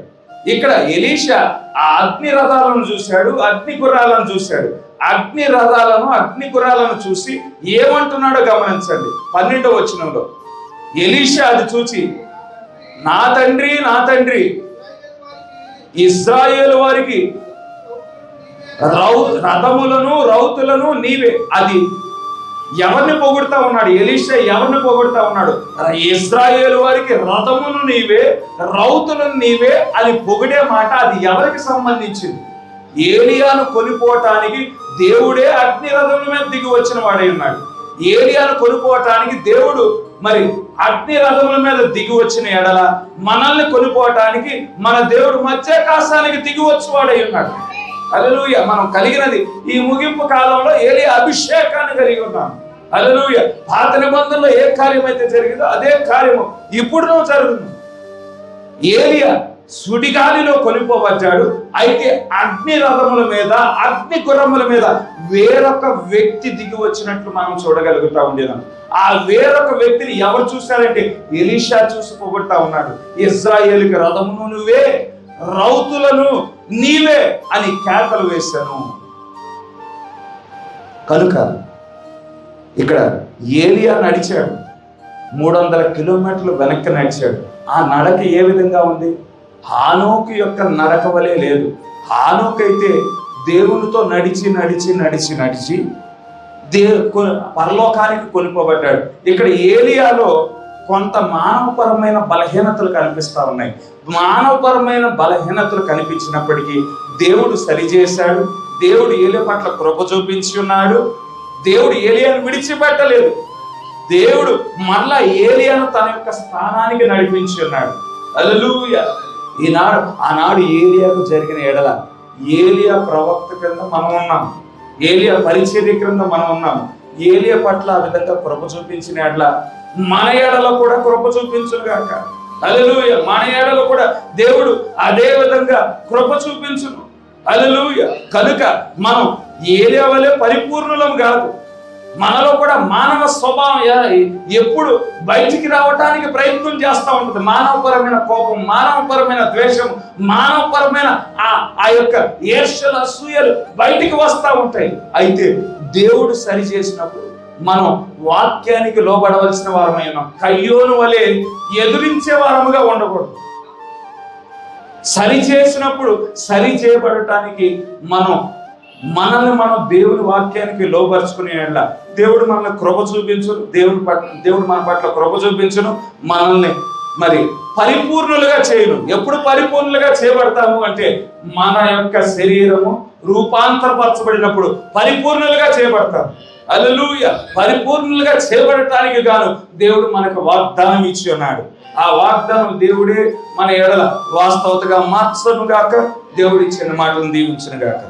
ఇక్కడ ఎలీషా ఆ అగ్ని రథాలను చూశాడు, అగ్ని గుర్రాలను చూశాడు. అగ్ని రథాలను అగ్ని గుర్రాలను చూసి ఏమంటున్నాడో గమనించండి. 12వ వచనంలో ఎలీషా అది చూచి, నా తండ్రి, నా తండ్రి, ఇశ్రాయేలు వారికి రథములను రౌతులను నీవే. అది ఎవరిని పొగుడుతా ఉన్నాడు? ఎలీషా ఎవరిని పొగుడుతా ఉన్నాడు? ఇశ్రాయేలు వారికి రథమును నీవే, రౌతులను నీవే అని పొగిడే మాట అది ఎవరికి సంబంధించింది? ఏలియాను కొనిపోవటానికి దేవుడే అగ్ని రథముల మీద దిగి వచ్చిన వాడై ఉన్నాడు. ఏలియాను కొనిపోవటానికి దేవుడు మరి అగ్ని రథముల మీద దిగి వచ్చిన ఎడల మనల్ని కొనిపోవటానికి మన దేవుడు మధ్యాకాశానికి దిగి వచ్చేవాడై ఉన్నాడు. హల్లెలూయా. మనం కలిగినది ఈ ముగింపు కాలంలో ఏలియా అభిషేకాన్ని కలిగి ఉన్నాం. హల్లెలూయా. పాత నిబంధనలో ఏ కార్యం అయితే జరిగిందో అదే కార్యము ఇప్పుడు జరుగుతుంది. ఏలియా సుడిగాలిలో కొనిపోబడ్డాడు. అయితే అగ్ని రథముల మీద, అగ్ని గుర్రముల మీద వేరొక వ్యక్తి దిగి వచ్చినట్లు మనం చూడగలుగుతా ఉండేదాం. ఆ వేరొక వ్యక్తిని ఎవరు చూశారంటే ఎలీషా చూసి పోగొడతా ఉన్నాడు. ఇశ్రాయేలుకి రథమును నువ్వే, రౌతులను నీవే అని కేకలు వేశాను. కనుక ఇక్కడ ఏలియా నడిచాడు, 300 కిలోమీటర్లు వెనక్కి నడిచాడు. ఆ నడక ఏ విధంగా ఉంది? హానోకు యొక్క నడక వలె లేదు. హానోకు అయితే దేవునితో నడిచి నడిచి నడిచి నడిచి పరలోకానికి కొనిపోబడ్డాడు. ఇక్కడ ఏలియాలో కొంత మానవపరమైన బలహీనతలు కనిపిస్తా ఉన్నాయి. మానవపరమైన బలహీనతలు కనిపించినప్పటికీ దేవుడు సరిచేశాడు. దేవుడు ఏలియా పట్ల కృప చూపించి ఉన్నాడు. దేవుడు ఏలియాను విడిచిపెట్టలేదు. దేవుడు మరలా ఏలియాను తన యొక్క స్థానానికి నడిపించి ఉన్నాడు. హల్లెలూయా. ఆనాడు ఏలియాకు జరిగిన ఎడల ఏలియా ప్రవక్త క్రింద మనం ఉన్నాం, ఏలియా పరిచర్య క్రింద మనం ఉన్నాం. ఏలియా పట్ల ఆ విధంగా కృప చూపించిన ఎడల మన ఎడల కూడా కృప చూపించును గాక. హల్లెలూయా. మన ఎడల కూడా దేవుడు అదే విధంగా కృప చూపించును. హల్లెలూయా. కనుక మనం ఏలియా వలె పరిపూర్ణులం కాదు. మనలో కూడా మానవ స్వభావం ఎప్పుడు బయటికి రావటానికి ప్రయత్నం చేస్తూ ఉంటుంది. మానవపరమైన కోపం, మానవపరమైన ద్వేషం, మానవపరమైన ఆ యొక్క ఈర్ష్యలు, అసూయలు బయటికి వస్తూ ఉంటాయి. అయితే దేవుడు సరి చేసినప్పుడు మనం వాక్యానికి లోబడవలసిన వారమై ఉన్నాం. కయ్యోను వలె ఎదురించే వారముగా ఉండకూడదు. సరి చేసినప్పుడు సరి చేయబడటానికి మనల్ని మనం దేవుని వాక్యానికి లోబరుచుకునే దేవుడు మనల్ని కృప చూపించును. దేవుడు మన పట్ల కృప చూపించును. మనల్ని మరి పరిపూర్ణులుగా చేయను. ఎప్పుడు పరిపూర్ణులుగా చేయబడతాము అంటే మన యొక్క శరీరము రూపాంతరపరచబడినప్పుడు పరిపూర్ణులుగా చేయబడతాము. హల్లెలూయా. పరిపూర్ణులుగా చేయబడటానికి గాను దేవుడు మనకు వాగ్దానం ఇచ్చి ఉన్నాడు. ఆ వాగ్దానం దేవుడే మన ఎడల వాస్తవతగా మార్చను గాక. దేవుడు ఇచ్చిన మాటలను దీవించును గాక.